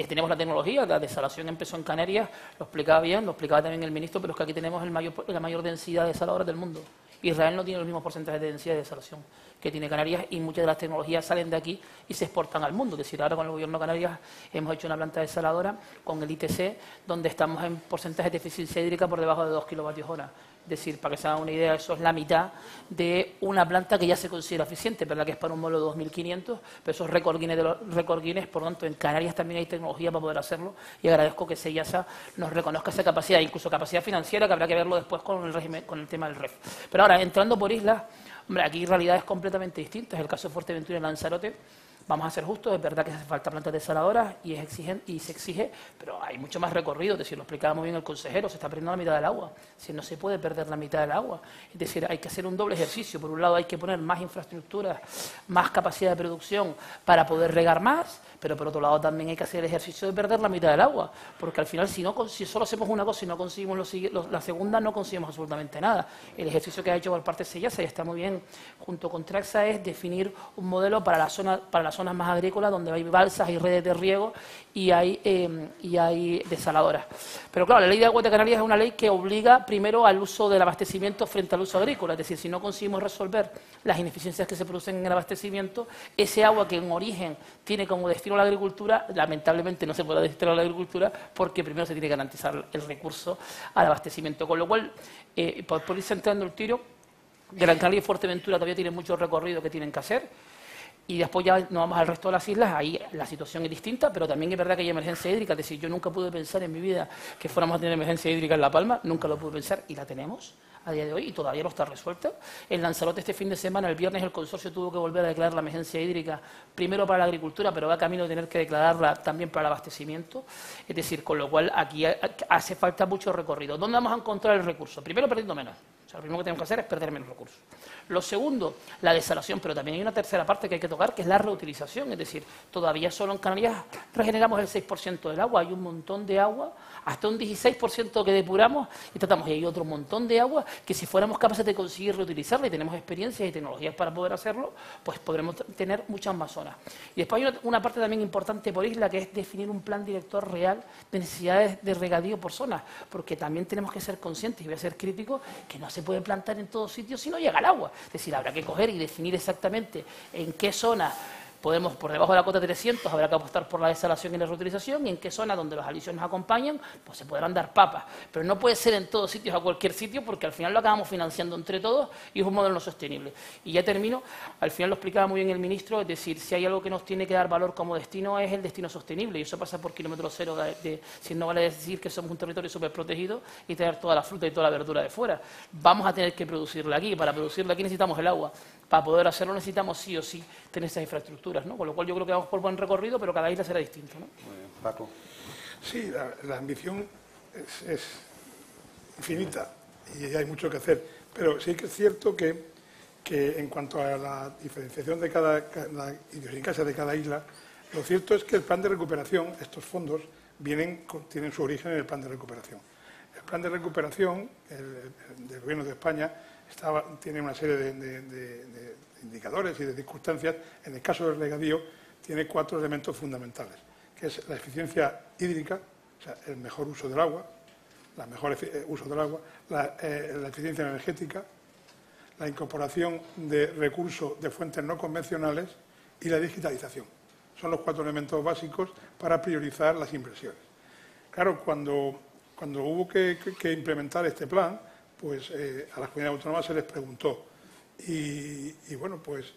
Tenemos la tecnología, la desalación empezó en Canarias, lo explicaba bien, lo explicaba también el ministro, pero es que aquí tenemos la mayor densidad de desaladoras del mundo. Israel no tiene los mismos porcentajes de densidad de desalación que tiene Canarias, y muchas de las tecnologías salen de aquí y se exportan al mundo. Es decir, ahora con el gobierno de Canarias hemos hecho una planta desaladora con el ITC, donde estamos en porcentajes de eficiencia hídrica por debajo de 2 kilovatios hora. Es decir, para que se hagan una idea, eso es la mitad de una planta que ya se considera eficiente, pero la que es para un modelo 2500, pero eso es récord Guinness de los récord Guinness, por lo tanto en Canarias también hay tecnología para poder hacerlo y agradezco que SEIASA nos reconozca esa capacidad, incluso capacidad financiera, que habrá que verlo después con el régimen, con el tema del REF. Pero ahora, entrando por islas, hombre, aquí realidades completamente distintas. El caso de Fuerteventura y Lanzarote, vamos a ser justos, es verdad que hace falta plantas desaladoras y se exige, pero hay mucho más recorrido. Es decir, lo explicaba muy bien el consejero, se está perdiendo la mitad del agua. Si no se puede perder la mitad del agua. Es decir, hay que hacer un doble ejercicio. Por un lado hay que poner más infraestructuras, más capacidad de producción para poder regar más, pero por otro lado también hay que hacer el ejercicio de perder la mitad del agua, porque al final si solo hacemos una cosa y no conseguimos la segunda, no conseguimos absolutamente nada. El ejercicio que ha hecho por parte de SEIASA, y está muy bien, junto con Traxa, es definir un modelo para las zonas más agrícolas, donde hay balsas y redes de riego y hay desaladoras. Pero claro, la Ley de Aguas de Canarias es una ley que obliga primero al uso del abastecimiento frente al uso agrícola. Es decir, si no conseguimos resolver las ineficiencias que se producen en el abastecimiento, ese agua que en origen tiene como destino la agricultura, lamentablemente no se puede destinar a la agricultura porque primero se tiene que garantizar el recurso al abastecimiento. Con lo cual, por ir centrando el tiro, Gran Canaria y Fuerteventura todavía tienen mucho recorrido que tienen que hacer. Y después ya nos vamos al resto de las islas, ahí la situación es distinta, pero también es verdad que hay emergencia hídrica. Es decir, yo nunca pude pensar en mi vida que fuéramos a tener emergencia hídrica en La Palma, nunca lo pude pensar y la tenemos a día de hoy y todavía no está resuelta. En Lanzarote este fin de semana, el viernes, el consorcio tuvo que volver a declarar la emergencia hídrica, primero para la agricultura, pero va camino de tener que declararla también para el abastecimiento. Es decir, con lo cual aquí hace falta mucho recorrido. ¿Dónde vamos a encontrar el recurso? Primero, perdiendo menos. O sea, lo primero que tenemos que hacer es perder menos recursos. Lo segundo, la desalación, pero también hay una tercera parte que hay que tocar, que es la reutilización. Es decir, todavía solo en Canarias regeneramos el 6% del agua. Hay un montón de agua, hasta un 16% que depuramos y tratamos. Y hay otro montón de agua que si fuéramos capaces de conseguir reutilizarla y tenemos experiencias y tecnologías para poder hacerlo, pues podremos tener muchas más zonas. Y después hay una parte también importante por isla, que es definir un plan director real de necesidades de regadío por zonas, porque también tenemos que ser conscientes, y voy a ser crítico, que no se puede plantar en todos sitios si no llega el agua. Es decir, habrá que coger y definir exactamente en qué zona podemos, por debajo de la cota 300, habrá que apostar por la desalación y la reutilización, y en qué zona donde los alisios nos acompañan, pues se podrán dar papas. Pero no puede ser en todos sitios, a cualquier sitio, porque al final lo acabamos financiando entre todos y es un modelo no sostenible. Y ya termino, al final lo explicaba muy bien el ministro, es decir, si hay algo que nos tiene que dar valor como destino es el destino sostenible, y eso pasa por kilómetro cero, si no vale decir que somos un territorio súper protegido y traer toda la fruta y toda la verdura de fuera. Vamos a tener que producirla aquí, y para producirla aquí necesitamos el agua. Para poder hacerlo necesitamos sí o sí tener esas infraestructuras, ¿no? Con lo cual yo creo que vamos por buen recorrido, pero cada isla será distinta, ¿no? Muy bien. Paco. Sí, la ambición es infinita y hay mucho que hacer, pero sí que es cierto que en cuanto a la diferenciación de la idiosincrasia de cada isla, lo cierto es que el plan de recuperación, estos fondos, tienen su origen en el plan de recuperación. El plan de recuperación del Gobierno de España tiene una serie de indicadores y de circunstancias. En el caso del regadío tiene 4 elementos fundamentales, que es la eficiencia hídrica, o sea, el mejor uso del agua, la eficiencia energética, la incorporación de recursos de fuentes no convencionales y la digitalización. Son los 4 elementos básicos para priorizar las inversiones. Claro, cuando hubo que implementar este plan, pues a las comunidades autónomas se les preguntó y bueno, pues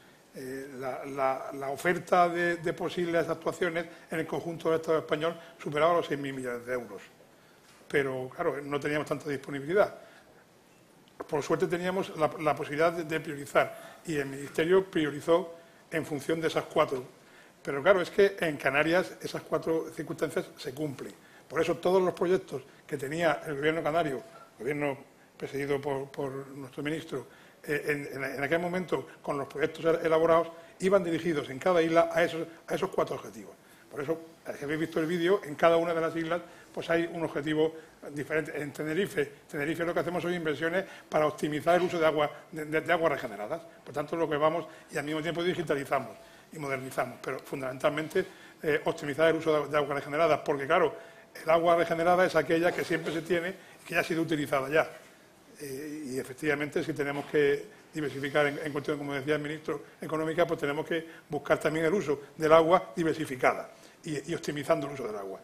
la oferta de posibles actuaciones en el conjunto del Estado español superaba los 6.000 millones de euros. Pero claro, no teníamos tanta disponibilidad. Por suerte teníamos la posibilidad de priorizar y el Ministerio priorizó en función de esas 4. Pero claro, es que en Canarias esas 4 circunstancias se cumplen. Por eso todos los proyectos que tenía el Gobierno canario, el Gobierno presidido por nuestro ministro, en aquel momento, con los proyectos elaborados, iban dirigidos en cada isla a esos 4 objetivos. Por eso, si habéis visto el vídeo, en cada una de las islas pues hay un objetivo diferente. En Tenerife lo que hacemos son inversiones para optimizar el uso de aguas regeneradas. Por tanto, lo que vamos, y al mismo tiempo digitalizamos y modernizamos, pero fundamentalmente optimizar el uso de aguas regeneradas, porque claro, el agua regenerada es aquella que siempre se tiene y que ya ha sido utilizada ya. Y efectivamente, si tenemos que diversificar en cuestión, como decía el ministro, económica, pues tenemos que buscar también el uso del agua diversificada y optimizando el uso del agua.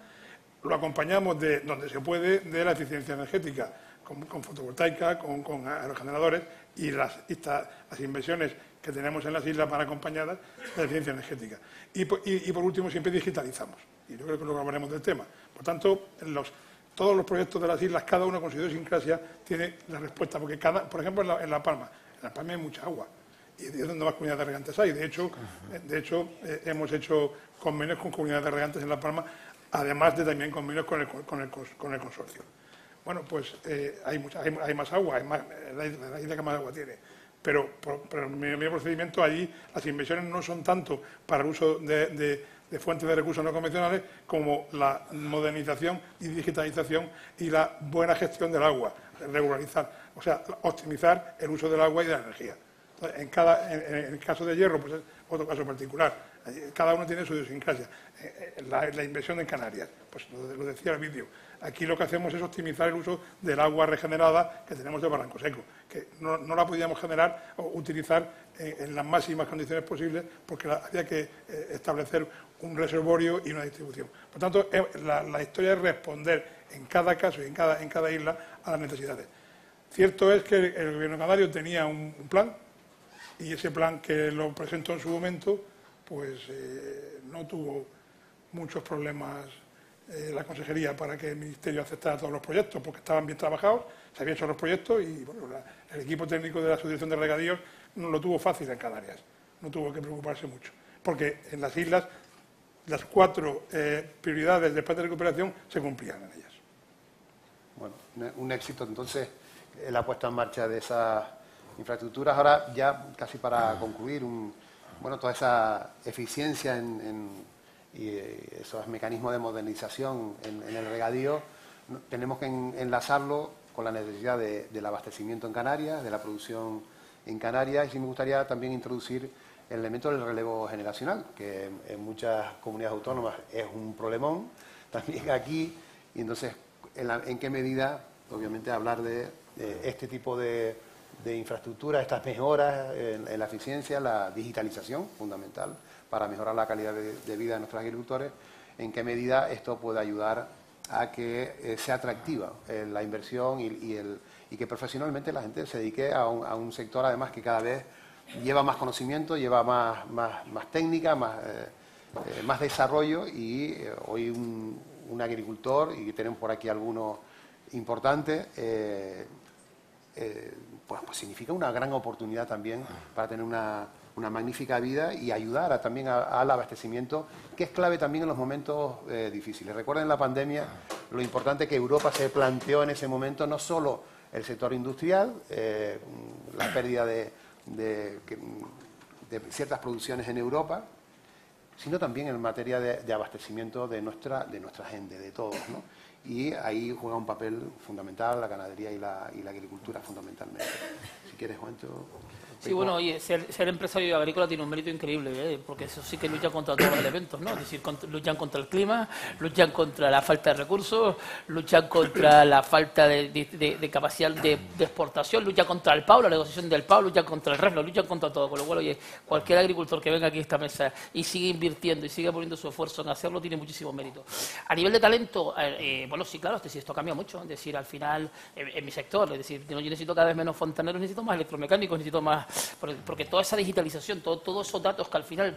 Lo acompañamos donde se puede de la eficiencia energética. con fotovoltaica, con aerogeneradores y las inversiones que tenemos en las islas van acompañadas de la eficiencia energética. Y por último, siempre digitalizamos. Y yo creo que luego hablaremos del tema. Por tanto, todos los proyectos de las islas, cada uno con su idiosincrasia, tiene la respuesta. Porque por ejemplo, en La Palma hay mucha agua. Y es donde más comunidades de regantes hay. De hecho, hemos hecho convenios con comunidades de regantes en La Palma, además de también convenios con el consorcio. Bueno, pues hay más agua, la isla que más agua tiene. Pero en mi procedimiento allí las inversiones no son tanto para el uso de fuentes de recursos no convencionales como la modernización y digitalización y la buena gestión del agua, regularizar, o sea, optimizar el uso del agua y de la energía. Entonces, en el caso de Hierro, pues es otro caso particular. Cada uno tiene su idiosincrasia. La inversión en Canarias, pues lo decía el vídeo. Aquí lo que hacemos es optimizar el uso del agua regenerada que tenemos de Barranco Seco, que no la podíamos generar o utilizar en las máximas condiciones posibles porque había que establecer un reservorio y una distribución. Por tanto, la historia es responder en cada caso y en cada isla a las necesidades. Cierto es que el gobierno canario tenía un plan y ese plan que lo presentó en su momento pues no tuvo muchos problemas la consejería para que el Ministerio aceptara todos los proyectos porque estaban bien trabajados, se habían hecho los proyectos y bueno, el equipo técnico de la Asociación de Regadíos no lo tuvo fácil en Canarias, no tuvo que preocuparse mucho, porque en las islas las 4 prioridades del plan de recuperación se cumplían en ellas. Bueno, un éxito entonces la puesta en marcha de esas infraestructuras. Ahora ya casi para concluir, toda esa eficiencia y esos mecanismos de modernización en el regadío, tenemos que enlazarlo con la necesidad del abastecimiento en Canarias, de la producción en Canarias, y sí me gustaría también introducir el elemento del relevo generacional, que en muchas comunidades autónomas es un problemón, también aquí, y entonces, ¿en qué medida, obviamente, hablar de este tipo de infraestructura, estas mejoras en la eficiencia, la digitalización, fundamental, para mejorar la calidad de vida de nuestros agricultores, en qué medida esto puede ayudar a que sea atractiva la inversión y que profesionalmente la gente se dedique a un sector, además, que cada vez lleva más conocimiento, lleva más técnica, más desarrollo, y hoy un agricultor, y tenemos por aquí algunos importantes, pues significa una gran oportunidad también para tener una magnífica vida y ayudar también al abastecimiento, que es clave también en los momentos difíciles. Recuerden la pandemia, lo importante que Europa se planteó en ese momento, no solo el sector industrial, la pérdida de ciertas producciones en Europa, sino también en materia de abastecimiento de nuestra gente, de todos, ¿no? Y ahí juega un papel fundamental la ganadería y la agricultura fundamentalmente. Si quieres, Juancho. Sí, bueno, oye, ser empresario agrícola tiene un mérito increíble, porque eso sí que lucha contra todos los elementos, ¿no? Es decir, luchan contra el clima, luchan contra la falta de recursos, luchan contra la falta de capacidad de exportación, luchan contra el PAU, la negociación del PAU, luchan contra el REFLO, luchan contra todo. Con lo cual, oye, cualquier agricultor que venga aquí a esta mesa y sigue invirtiendo y sigue poniendo su esfuerzo en hacerlo, tiene muchísimo mérito. A nivel de talento, bueno, sí, claro, es decir, esto cambia mucho. Es decir, al final, en mi sector, es decir, yo necesito cada vez menos fontaneros, necesito más electromecánicos, necesito más... Porque toda esa digitalización, todos esos datos que al final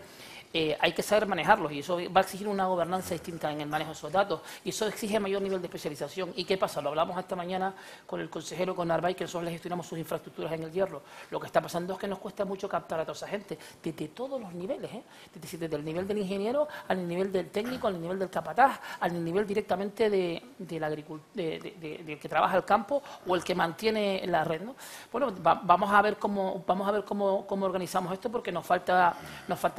hay que saber manejarlos, y eso va a exigir una gobernanza distinta en el manejo de esos datos, y eso exige mayor nivel de especialización. ¿Y qué pasa? Lo hablamos esta mañana con el consejero, con Narváez, que nosotros le gestionamos sus infraestructuras en el Hierro. Lo que está pasando es que nos cuesta mucho captar a toda esa gente, desde todos los niveles, desde el nivel del ingeniero, al nivel del técnico, al nivel del capataz, al nivel directamente del que trabaja el campo o el que mantiene la red, ¿no? Bueno, vamos a ver cómo organizamos esto, porque nos falta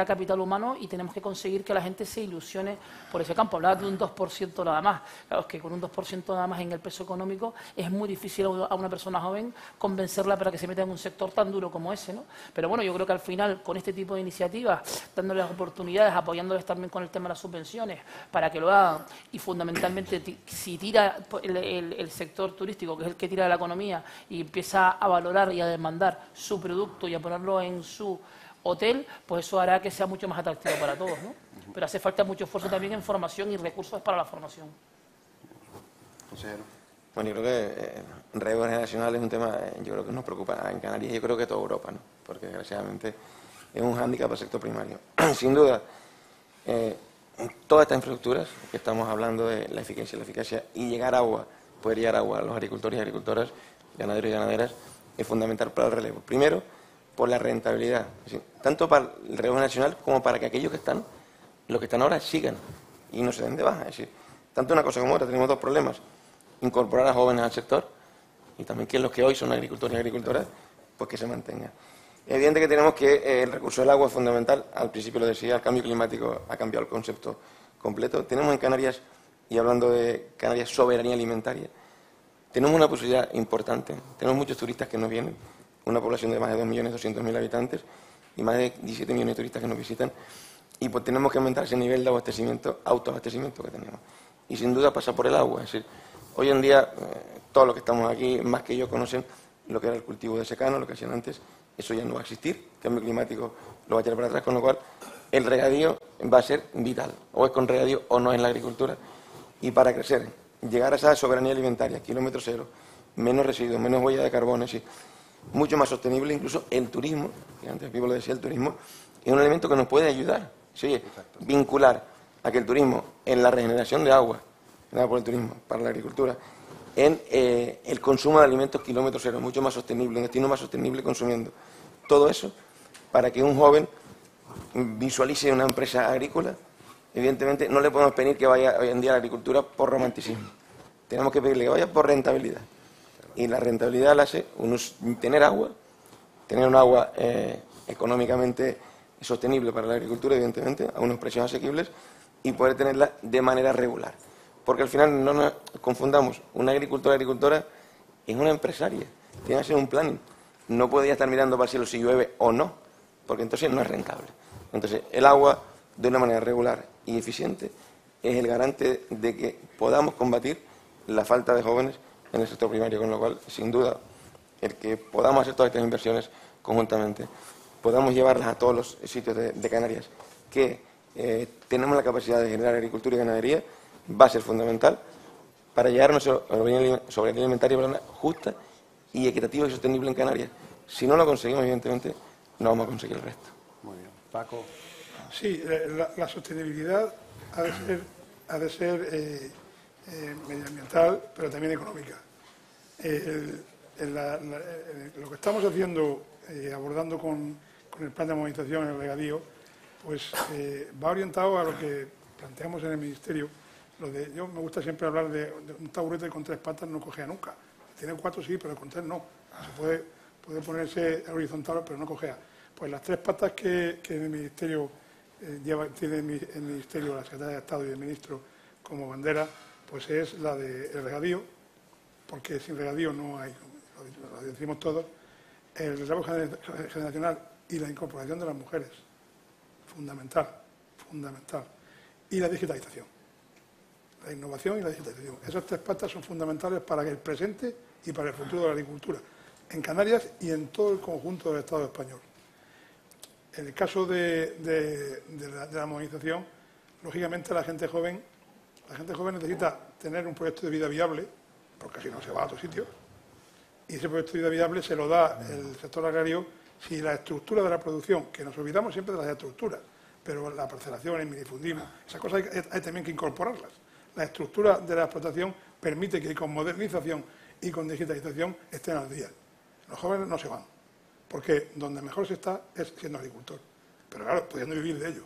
capital humano y tenemos que conseguir que la gente se ilusione por ese campo. Hablar de un 2% nada más. Claro, es que con un 2% nada más en el peso económico es muy difícil a una persona joven convencerla para que se meta en un sector tan duro como ese, ¿no? Pero bueno, yo creo que al final, con este tipo de iniciativas, dándoles oportunidades, apoyándoles también con el tema de las subvenciones, para que lo hagan, y fundamentalmente, si tira el sector turístico, que es el que tira de la economía, y empieza a valorar y a demandar su producto y a ponerlo en su hotel, pues eso hará que sea mucho más atractivo para todos, ¿no? Pero hace falta mucho esfuerzo también en formación y recursos para la formación. Consejero. Bueno, yo creo que el relevo generacional es un tema, yo creo que nos preocupa en Canarias, yo creo que toda Europa, ¿no? Porque desgraciadamente es un hándicap para el sector primario. Sin duda, todas estas infraestructuras que estamos hablando de la eficacia y llegar agua, poder llegar agua a los agricultores y agricultoras, ganaderos y ganaderas, es fundamental para el relevo. Primero, por la rentabilidad, es decir, tanto para el relevo nacional como para que aquellos que están, los que están ahora, sigan y no se den de baja. Es decir, tanto una cosa como otra, tenemos dos problemas: incorporar a jóvenes al sector y también que los que hoy son agricultores y agricultoras, pues que se mantengan. Es evidente que tenemos que el recurso del agua es fundamental. Al principio lo decía, el cambio climático ha cambiado el concepto completo. Tenemos en Canarias, y hablando de Canarias, soberanía alimentaria. Tenemos una posibilidad importante. Tenemos muchos turistas que nos vienen, una población de más de 2.200.000 habitantes y más de 17 millones de turistas que nos visitan. Y pues tenemos que aumentar ese nivel de abastecimiento, autoabastecimiento que tenemos. Y sin duda pasa por el agua. Es decir, hoy en día, todos los que estamos aquí, más que yo, conocen lo que era el cultivo de secano, lo que hacían antes. Eso ya no va a existir. El cambio climático lo va a echar para atrás, con lo cual el regadío va a ser vital. O es con regadío o no es en la agricultura. Y para crecer, llegar a esa soberanía alimentaria, kilómetro cero, menos residuos, menos huella de carbono, es decir, mucho más sostenible. Incluso el turismo, que antes Pipo lo decía, el turismo es un elemento que nos puede ayudar. Sí, vincular a que el turismo en la regeneración de agua, nada por el turismo, para la agricultura, en el consumo de alimentos kilómetro cero, mucho más sostenible, un destino más sostenible consumiendo. Todo eso para que un joven visualice una empresa agrícola. Evidentemente no le podemos pedir que vaya hoy en día a la agricultura por romanticismo. Tenemos que pedirle que vaya por rentabilidad. Y la rentabilidad la hace tener agua, tener un agua económicamente sostenible para la agricultura, evidentemente, a unos precios asequibles, y poder tenerla de manera regular. Porque al final no nos confundamos, una agricultora es una empresaria, tiene que hacer un planning. No podría estar mirando para el cielo si llueve o no, porque entonces no es rentable. Entonces el agua, de una manera regular y eficiente, es el garante de que podamos combatir la falta de jóvenes en el sector primario, con lo cual, sin duda, el que podamos hacer todas estas inversiones conjuntamente, podamos llevarlas a todos los sitios de Canarias que tenemos la capacidad de generar agricultura y ganadería, va a ser fundamental para llegar a una soberanía alimentaria justa y equitativa y sostenible en Canarias. Si no lo conseguimos, evidentemente, no vamos a conseguir el resto. Muy bien. Paco. Sí, la sostenibilidad ha de ser medioambiental, pero también económica. Lo que estamos haciendo, abordando con el plan de modernización en el regadío, pues va orientado a lo que planteamos en el Ministerio. Yo me gusta siempre hablar de un taburete con 3 patas, no cojea nunca. Tiene 4 sí, pero con 3 no. Se puede ponerse horizontal, pero no cojea. Pues las 3 patas que el Ministerio tiene el Ministerio, la Secretaría de Estado y el Ministro como bandera, pues es la del regadío, porque sin regadío no hay, lo decimos todos, el relevo generacional y la incorporación de las mujeres, fundamental, y la digitalización, la innovación y la digitalización. Esas 3 patas son fundamentales para el presente y para el futuro de la agricultura, en Canarias y en todo el conjunto del Estado español. En el caso de la modernización, lógicamente la gente joven necesita tener un proyecto de vida viable, porque si no se va a otro sitio, y ese proyecto de vida viable se lo da el sector agrario si la estructura de la producción, que nos olvidamos siempre de las estructuras, pero la parcelación, el minifundismo, esas cosas hay también que incorporarlas. La estructura de la explotación permite que con modernización y con digitalización estén al día. Los jóvenes no se van, porque donde mejor se está es siendo agricultor, pero claro, pudiendo vivir de ello.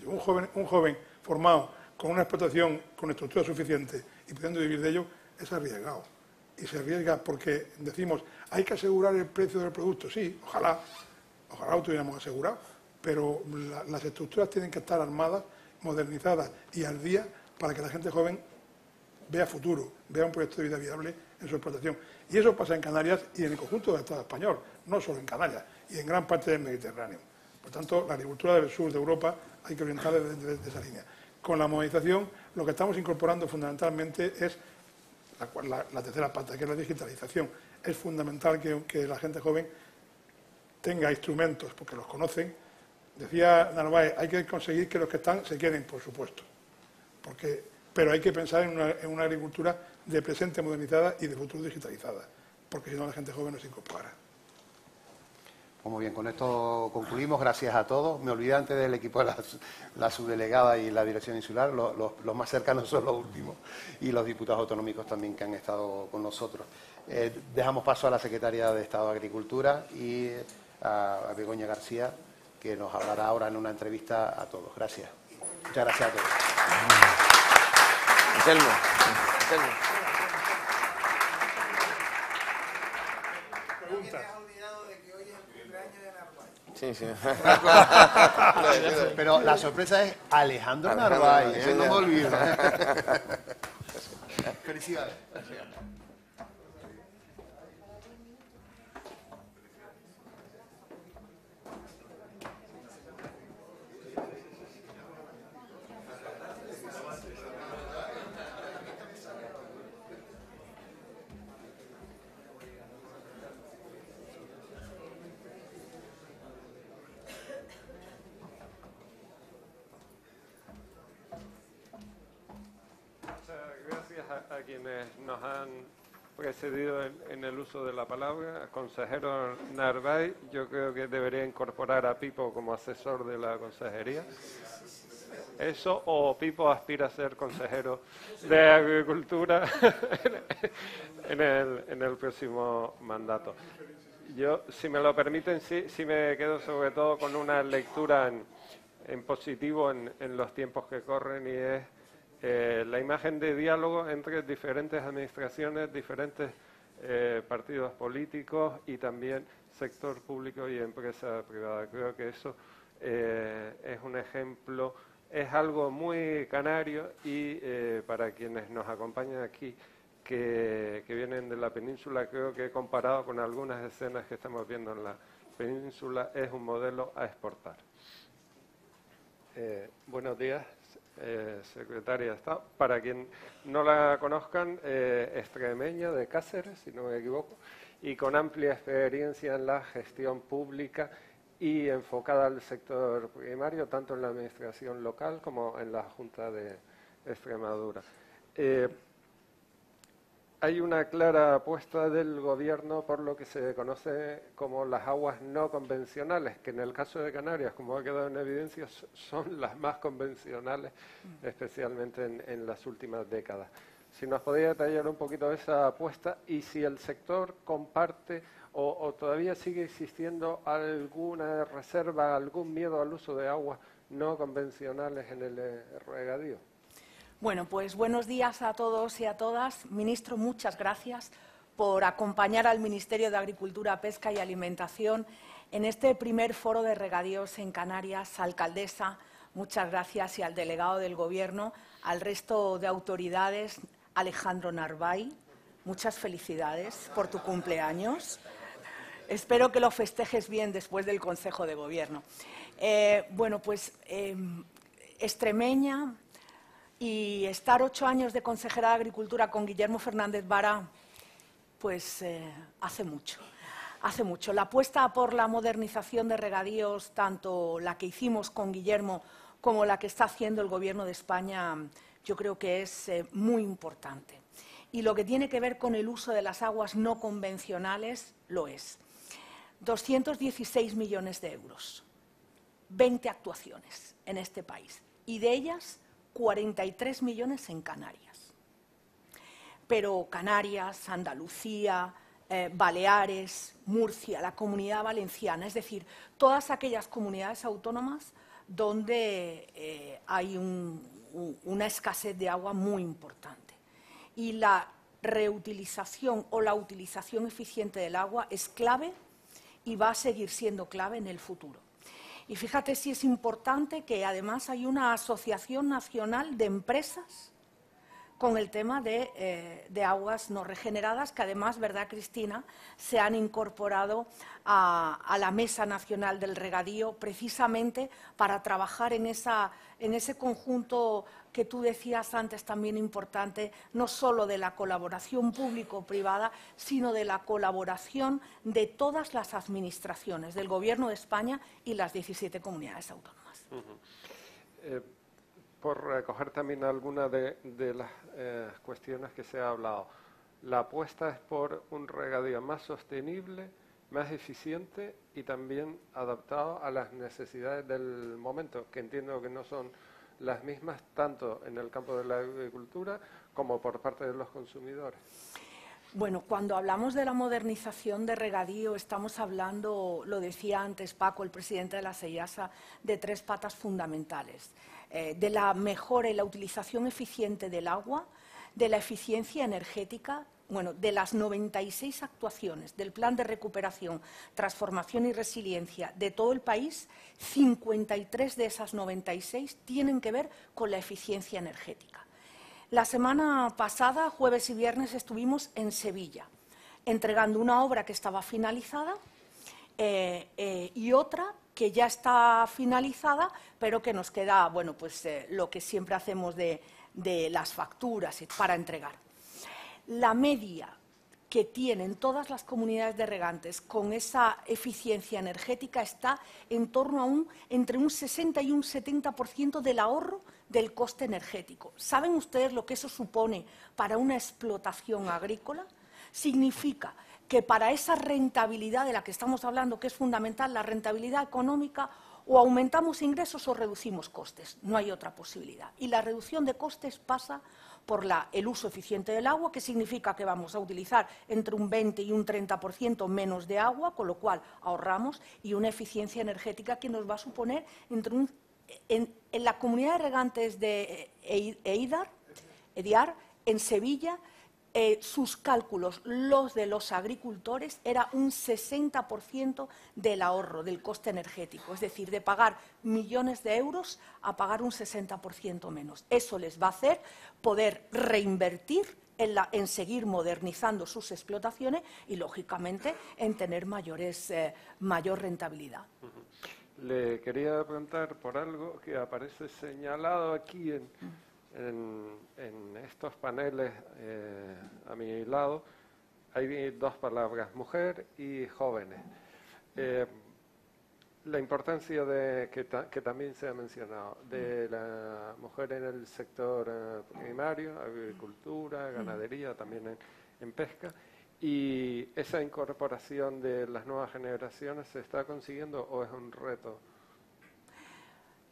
Un joven formado con una explotación con estructura suficiente y pudiendo vivir de ello es arriesgado. Y se arriesga porque decimos, hay que asegurar el precio del producto. Sí, ojalá lo tuviéramos asegurado, pero las estructuras tienen que estar armadas, modernizadas y al día para que la gente joven vea futuro, vea un proyecto de vida viable en su explotación. Y eso pasa en Canarias y en el conjunto del Estado español, no solo en Canarias, y en gran parte del Mediterráneo. Por tanto, la agricultura del sur de Europa hay que orientarla desde esa línea. Con la modernización, lo que estamos incorporando fundamentalmente es la tercera pata, que es la digitalización. Es fundamental que la gente joven tenga instrumentos, porque los conocen. Decía Narváez, hay que conseguir que los que están se queden, por supuesto. Pero hay que pensar en una agricultura de presente modernizada y de futuro digitalizada, porque si no la gente joven no se incorpora. Pues muy bien, con esto concluimos. Gracias a todos. Me olvidé antes del equipo de la subdelegada y la dirección insular. Los más cercanos son los últimos. Y los diputados autonómicos también que han estado con nosotros. Dejamos paso a la secretaria de Estado de Agricultura y a Begoña García, que nos hablará ahora en una entrevista a todos. Gracias. Muchas gracias a todos. Anselmo. Sí, sí. Pero la sorpresa es Alejandro Narváez, no me olvido. Felicidades. A quienes nos han precedido en el uso de la palabra. Consejero Narváez, yo creo que debería incorporar a Pipo como asesor de la consejería. Eso, o Pipo aspira a ser consejero de Agricultura en el próximo mandato. Yo, si me lo permiten, sí me quedo sobre todo con una lectura en positivo en los tiempos que corren, y es la imagen de diálogo entre diferentes administraciones, diferentes partidos políticos y también sector público y empresa privada. Creo que eso es un ejemplo, es algo muy canario, y para quienes nos acompañan aquí, que vienen de la península, creo que comparado con algunas escenas que estamos viendo en la península, es un modelo a exportar. Buenos días. Secretaria de Estado. Para quien no la conozcan, extremeña de Cáceres, si no me equivoco, y con amplia experiencia en la gestión pública y enfocada al sector primario, tanto en la administración local como en la Junta de Extremadura. Hay una clara apuesta del Gobierno por lo que se conoce como las aguas no convencionales, que en el caso de Canarias, como ha quedado en evidencia, son las más convencionales, especialmente en las últimas décadas. Si nos podría detallar un poquito esa apuesta, y si el sector comparte o todavía sigue existiendo alguna reserva, algún miedo al uso de aguas no convencionales en el regadío. Bueno, pues buenos días a todos y a todas. Ministro, muchas gracias por acompañar al Ministerio de Agricultura, Pesca y Alimentación en este primer foro de regadíos en Canarias. Alcaldesa, muchas gracias, y al delegado del Gobierno, al resto de autoridades. Alejandro Narváez, muchas felicidades por tu cumpleaños. Espero que lo festejes bien después del Consejo de Gobierno. Extremeña, y estar 8 años de consejera de Agricultura con Guillermo Fernández Vara, pues hace mucho. Hace mucho. La apuesta por la modernización de regadíos, tanto la que hicimos con Guillermo como la que está haciendo el Gobierno de España, yo creo que es muy importante. Y lo que tiene que ver con el uso de las aguas no convencionales, lo es. 216 millones de euros, 20 actuaciones en este país, y de ellas 43 millones en Canarias. Pero Canarias, Andalucía, Baleares, Murcia, la Comunidad Valenciana, es decir, todas aquellas comunidades autónomas donde hay una escasez de agua muy importante. Y la reutilización o la utilización eficiente del agua es clave y va a seguir siendo clave en el futuro. Y fíjate si es importante que además hay una asociación nacional de empresas con el tema de aguas no regeneradas, que además, ¿verdad, Cristina?, se han incorporado a la Mesa Nacional del Regadío precisamente para trabajar en ese conjunto que tú decías antes, también importante, no solo de la colaboración público-privada, sino de la colaboración de todas las administraciones del Gobierno de España y las 17 comunidades autónomas. por recoger también algunas de las cuestiones que se ha hablado. La apuesta es por un regadío más sostenible, más eficiente y también adaptado a las necesidades del momento, que entiendo que no son las mismas tanto en el campo de la agricultura como por parte de los consumidores. Bueno, cuando hablamos de la modernización de regadío, estamos hablando, lo decía antes Paco, el presidente de la SEIASA, de 3 patas fundamentales. De la mejora y la utilización eficiente del agua, de la eficiencia energética, bueno, de las 96 actuaciones del Plan de Recuperación, Transformación y Resiliencia de todo el país, 53 de esas 96 tienen que ver con la eficiencia energética. La semana pasada, jueves y viernes, estuvimos en Sevilla, entregando una obra que estaba finalizada y otra que ya está finalizada, pero que nos queda, bueno, pues lo que siempre hacemos de las facturas para entregar. La media que tienen todas las comunidades de regantes con esa eficiencia energética está en torno a entre un 60 y un 70% del ahorro del coste energético. ¿Saben ustedes lo que eso supone para una explotación agrícola? Significa que para esa rentabilidad de la que estamos hablando, que es fundamental, la rentabilidad económica, o aumentamos ingresos o reducimos costes. No hay otra posibilidad. Y la reducción de costes pasa por el uso eficiente del agua, que significa que vamos a utilizar entre un 20 y un 30% menos de agua, con lo cual ahorramos, y una eficiencia energética que nos va a suponer en la comunidad de regantes de Ediar, en Sevilla, sus cálculos, los de los agricultores, era un 60% del ahorro del coste energético, es decir, de pagar millones de euros a pagar un 60% menos. Eso les va a hacer poder reinvertir en seguir modernizando sus explotaciones y, lógicamente, en tener mayor rentabilidad. Le quería preguntar por algo que aparece señalado aquí en estos paneles a mi lado. Hay 2 palabras, mujer y jóvenes. La importancia que también se ha mencionado de la mujer en el sector primario, agricultura, ganadería, también en pesca, y esa incorporación de las nuevas generaciones, ¿se está consiguiendo o es un reto?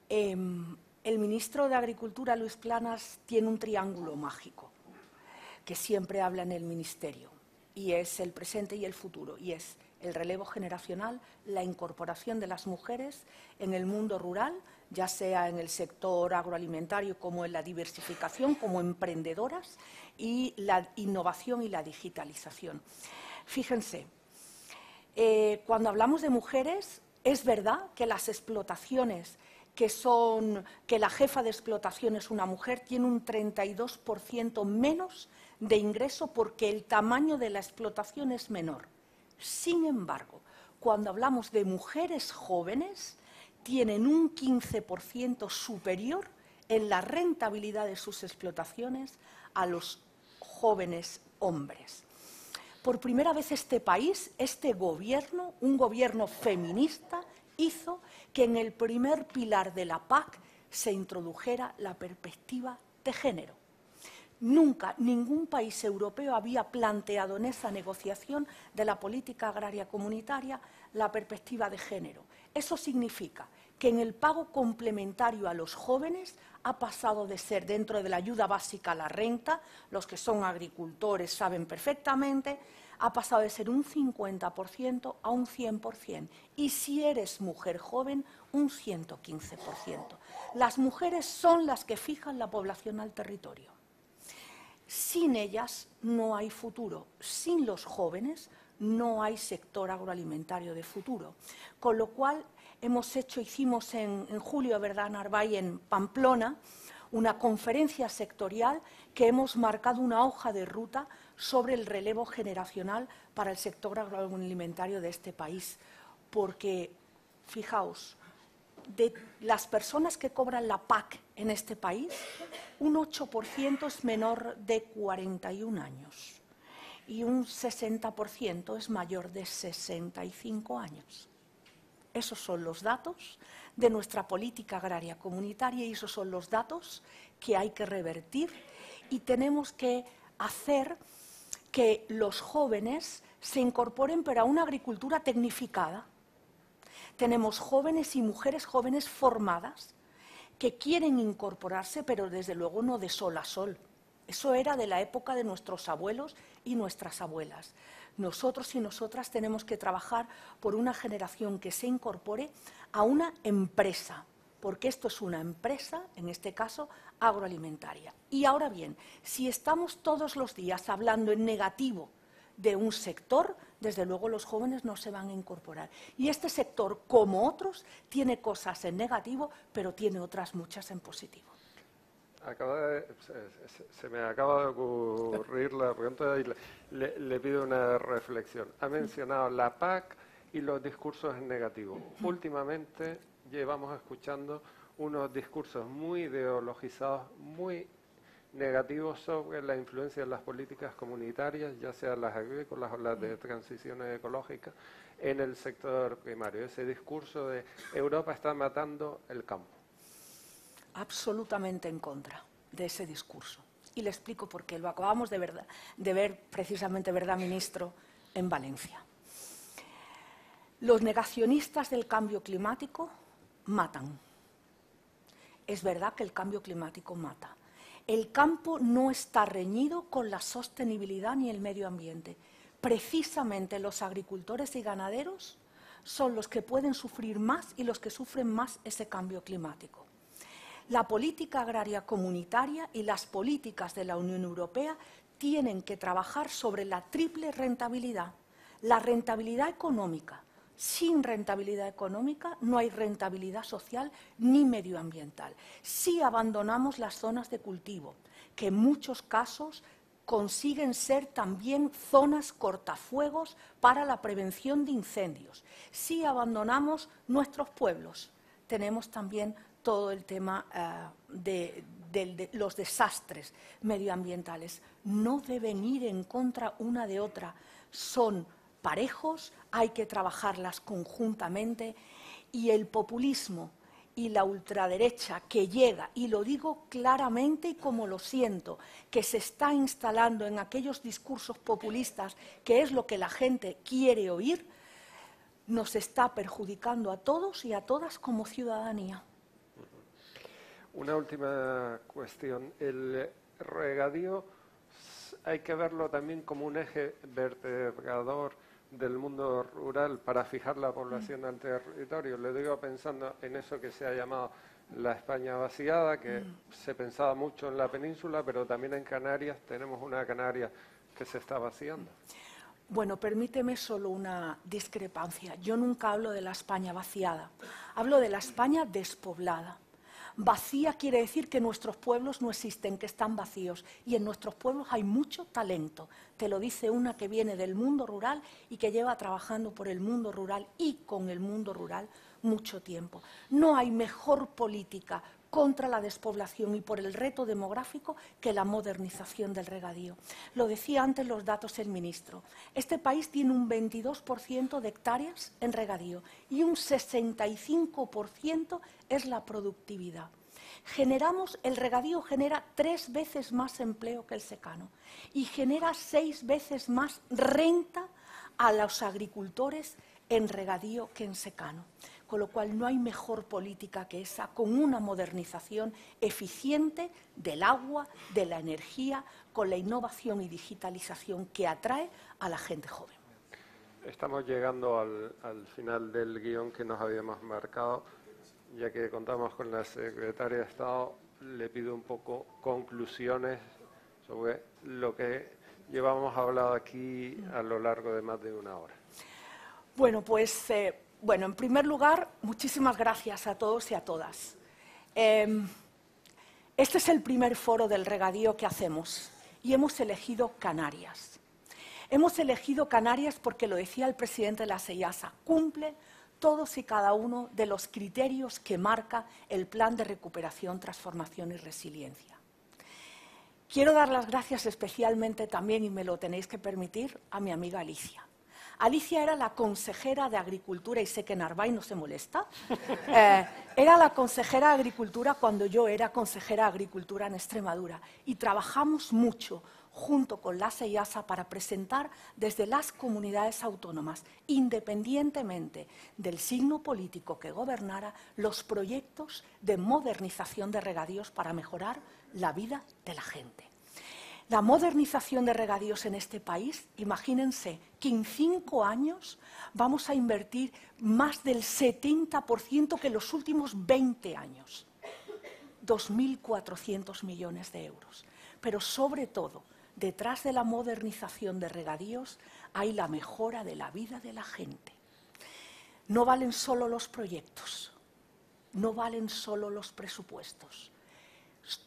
El ministro de Agricultura, Luis Planas, tiene un triángulo mágico que siempre habla en el ministerio, y es el presente y el futuro, y es el relevo generacional, la incorporación de las mujeres en el mundo rural, ya sea en el sector agroalimentario como en la diversificación, como emprendedoras, y la innovación y la digitalización. Fíjense, cuando hablamos de mujeres, es verdad que las explotaciones que la jefa de explotación es una mujer, tiene un 32% menos de ingreso porque el tamaño de la explotación es menor. Sin embargo, cuando hablamos de mujeres jóvenes, tienen un 15% superior en la rentabilidad de sus explotaciones a los jóvenes hombres. Por primera vez este país, este gobierno, un gobierno feminista, hizo que en el primer pilar de la PAC se introdujera la perspectiva de género. Nunca ningún país europeo había planteado en esa negociación de la política agraria comunitaria la perspectiva de género. Eso significa que en el pago complementario a los jóvenes ha pasado de ser, dentro de la ayuda básica a la renta, los que son agricultores saben perfectamente, ha pasado de ser un 50% a un 100%. Y si eres mujer joven, un 115%. Las mujeres son las que fijan la población al territorio. Sin ellas no hay futuro. Sin los jóvenes no hay sector agroalimentario de futuro. Con lo cual hicimos en julio, ¿verdad, Narváez, en Pamplona, una conferencia sectorial que hemos marcado una hoja de ruta sobre el relevo generacional para el sector agroalimentario de este país. Porque, fijaos, de las personas que cobran la PAC en este país, un 8% es menor de 41 años y un 60% es mayor de 65 años. Esos son los datos de nuestra política agraria comunitaria y esos son los datos que hay que revertir y tenemos que hacer que los jóvenes se incorporen pero a una agricultura tecnificada. Tenemos jóvenes y mujeres jóvenes formadas que quieren incorporarse, pero desde luego no de sol a sol. Eso era de la época de nuestros abuelos y nuestras abuelas. Nosotros y nosotras tenemos que trabajar por una generación que se incorpore a una empresa, porque esto es una empresa, en este caso, agroalimentaria. Y ahora bien, si estamos todos los días hablando en negativo de un sector, desde luego los jóvenes no se van a incorporar. Y este sector, como otros, tiene cosas en negativo, pero tiene otras muchas en positivo. Se me acaba de ocurrir la pregunta y le pido una reflexión. Ha mencionado la PAC y los discursos en negativo. Últimamente llevamos escuchando unos discursos muy ideologizados, muy negativos sobre la influencia de las políticas comunitarias, ya sean las agrícolas o las de transiciones ecológicas, en el sector primario. Ese discurso de Europa está matando el campo. Absolutamente en contra de ese discurso. Y le explico por qué. Lo acabamos de ver precisamente, ¿verdad, ministro?, en Valencia. Los negacionistas del cambio climático matan. Es verdad que el cambio climático mata. El campo no está reñido con la sostenibilidad ni el medio ambiente. Precisamente los agricultores y ganaderos son los que pueden sufrir más y los que sufren más ese cambio climático. La política agraria comunitaria y las políticas de la Unión Europea tienen que trabajar sobre la triple rentabilidad. La rentabilidad económica. Sin rentabilidad económica no hay rentabilidad social ni medioambiental. Si abandonamos las zonas de cultivo, que en muchos casos consiguen ser también zonas cortafuegos para la prevención de incendios. Si abandonamos nuestros pueblos, tenemos también todo el tema de los desastres medioambientales. No deben ir en contra una de otra, son parejos, hay que trabajarlas conjuntamente y el populismo y la ultraderecha que llega, y lo digo claramente y como lo siento, que se está instalando en aquellos discursos populistas, que es lo que la gente quiere oír, nos está perjudicando a todos y a todas como ciudadanía. Una última cuestión. El regadío hay que verlo también como un eje vertebrador del mundo rural para fijar la población al territorio. Le digo pensando en eso que se ha llamado la España vaciada, que se pensaba mucho en la península, pero también en Canarias tenemos una Canarias que se está vaciando. Bueno, permíteme solo una discrepancia. Yo nunca hablo de la España vaciada, hablo de la España despoblada. Vacía quiere decir que nuestros pueblos no existen, que están vacíos. Y en nuestros pueblos hay mucho talento. Te lo dice una que viene del mundo rural y que lleva trabajando por el mundo rural y con el mundo rural mucho tiempo. No hay mejor política contra la despoblación y por el reto demográfico que la modernización del regadío. Lo decía antes los datos el ministro. Este país tiene un 22% de hectáreas en regadío y un 65% es la productividad. El regadío genera 3 veces más empleo que el secano y genera 6 veces más renta a los agricultores en regadío que en secano. Con lo cual no hay mejor política que esa, con una modernización eficiente del agua, de la energía, con la innovación y digitalización que atrae a la gente joven. Estamos llegando al final del guión que nos habíamos marcado. Ya que contamos con la Secretaria de Estado, le pido un poco conclusiones sobre lo que llevamos hablado aquí a lo largo de más de una hora. Bueno, pues... en primer lugar, muchísimas gracias a todos y a todas. Este es el primer foro del regadío que hacemos y hemos elegido Canarias. Hemos elegido Canarias porque, lo decía el presidente de la SEIASA, cumple todos y cada uno de los criterios que marca el Plan de Recuperación, Transformación y Resiliencia. Quiero dar las gracias especialmente también, y me lo tenéis que permitir, a mi amiga Alicia. Alicia era la consejera de Agricultura, y sé que Narváez no se molesta, era la consejera de Agricultura cuando yo era consejera de Agricultura en Extremadura, y trabajamos mucho junto con la SEIASA para presentar desde las comunidades autónomas, independientemente del signo político que gobernara, los proyectos de modernización de regadíos para mejorar la vida de la gente. La modernización de regadíos en este país, imagínense que en 5 años vamos a invertir más del 70% que en los últimos 20 años. 2.400 millones de euros. Pero sobre todo, detrás de la modernización de regadíos hay la mejora de la vida de la gente. No valen solo los proyectos, no valen solo los presupuestos.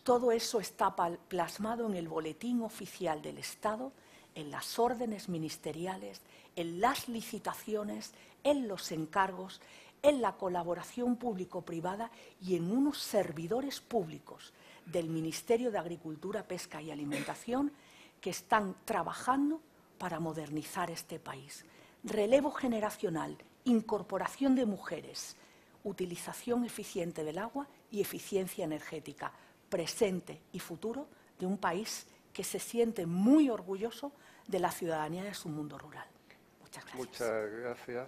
Todo eso está plasmado en el Boletín Oficial del Estado, en las órdenes ministeriales, en las licitaciones, en los encargos, en la colaboración público-privada y en unos servidores públicos del Ministerio de Agricultura, Pesca y Alimentación que están trabajando para modernizar este país. Relevo generacional, incorporación de mujeres, utilización eficiente del agua y eficiencia energética, presente y futuro de un país que se siente muy orgulloso de la ciudadanía de su mundo rural. Muchas gracias. Muchas gracias.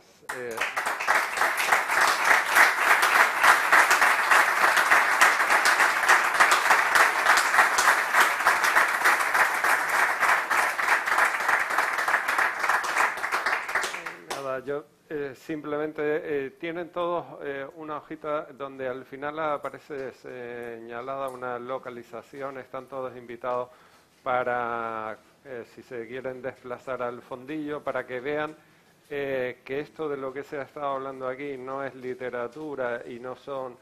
Yo simplemente tienen todos una hojita donde al final aparece señalada una localización, están todos invitados para, si se quieren desplazar al fondillo, para que vean que esto de lo que se ha estado hablando aquí no es literatura y no son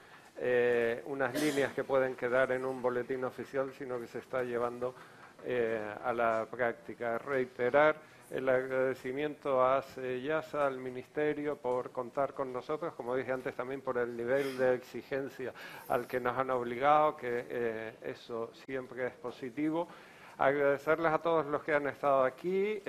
unas líneas que pueden quedar en un boletín oficial, sino que se está llevando a la práctica. Reiterar el agradecimiento a SEIASA, al Ministerio, por contar con nosotros, como dije antes, también por el nivel de exigencia al que nos han obligado, que eso siempre es positivo. Agradecerles a todos los que han estado aquí.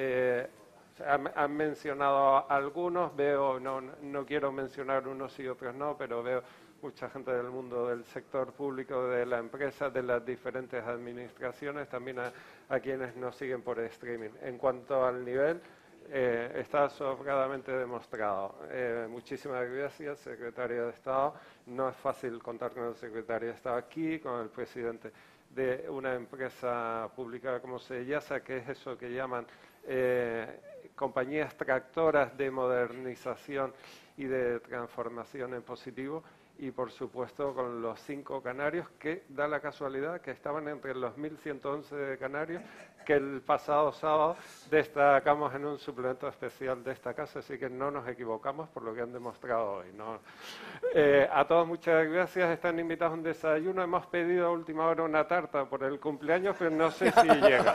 Han mencionado a algunos, veo, no quiero mencionar unos y otros no, pero veo mucha gente del mundo del sector público, de la empresa, de las diferentes administraciones, también a quienes nos siguen por streaming. En cuanto al nivel, está sobradamente demostrado. Muchísimas gracias, secretario de Estado. No es fácil contar con el secretario de Estado aquí, con el presidente de una empresa pública como SEIASA, que es eso que llaman compañías tractoras de modernización y de transformación en positivo, y por supuesto con los 5 canarios, que da la casualidad que estaban entre los 1.111 de canarios, que el pasado sábado destacamos en un suplemento especial de esta casa, así que no nos equivocamos por lo que han demostrado hoy, ¿no? A todos muchas gracias, están invitados a un desayuno. Hemos pedido a última hora una tarta por el cumpleaños, pero no sé si llega.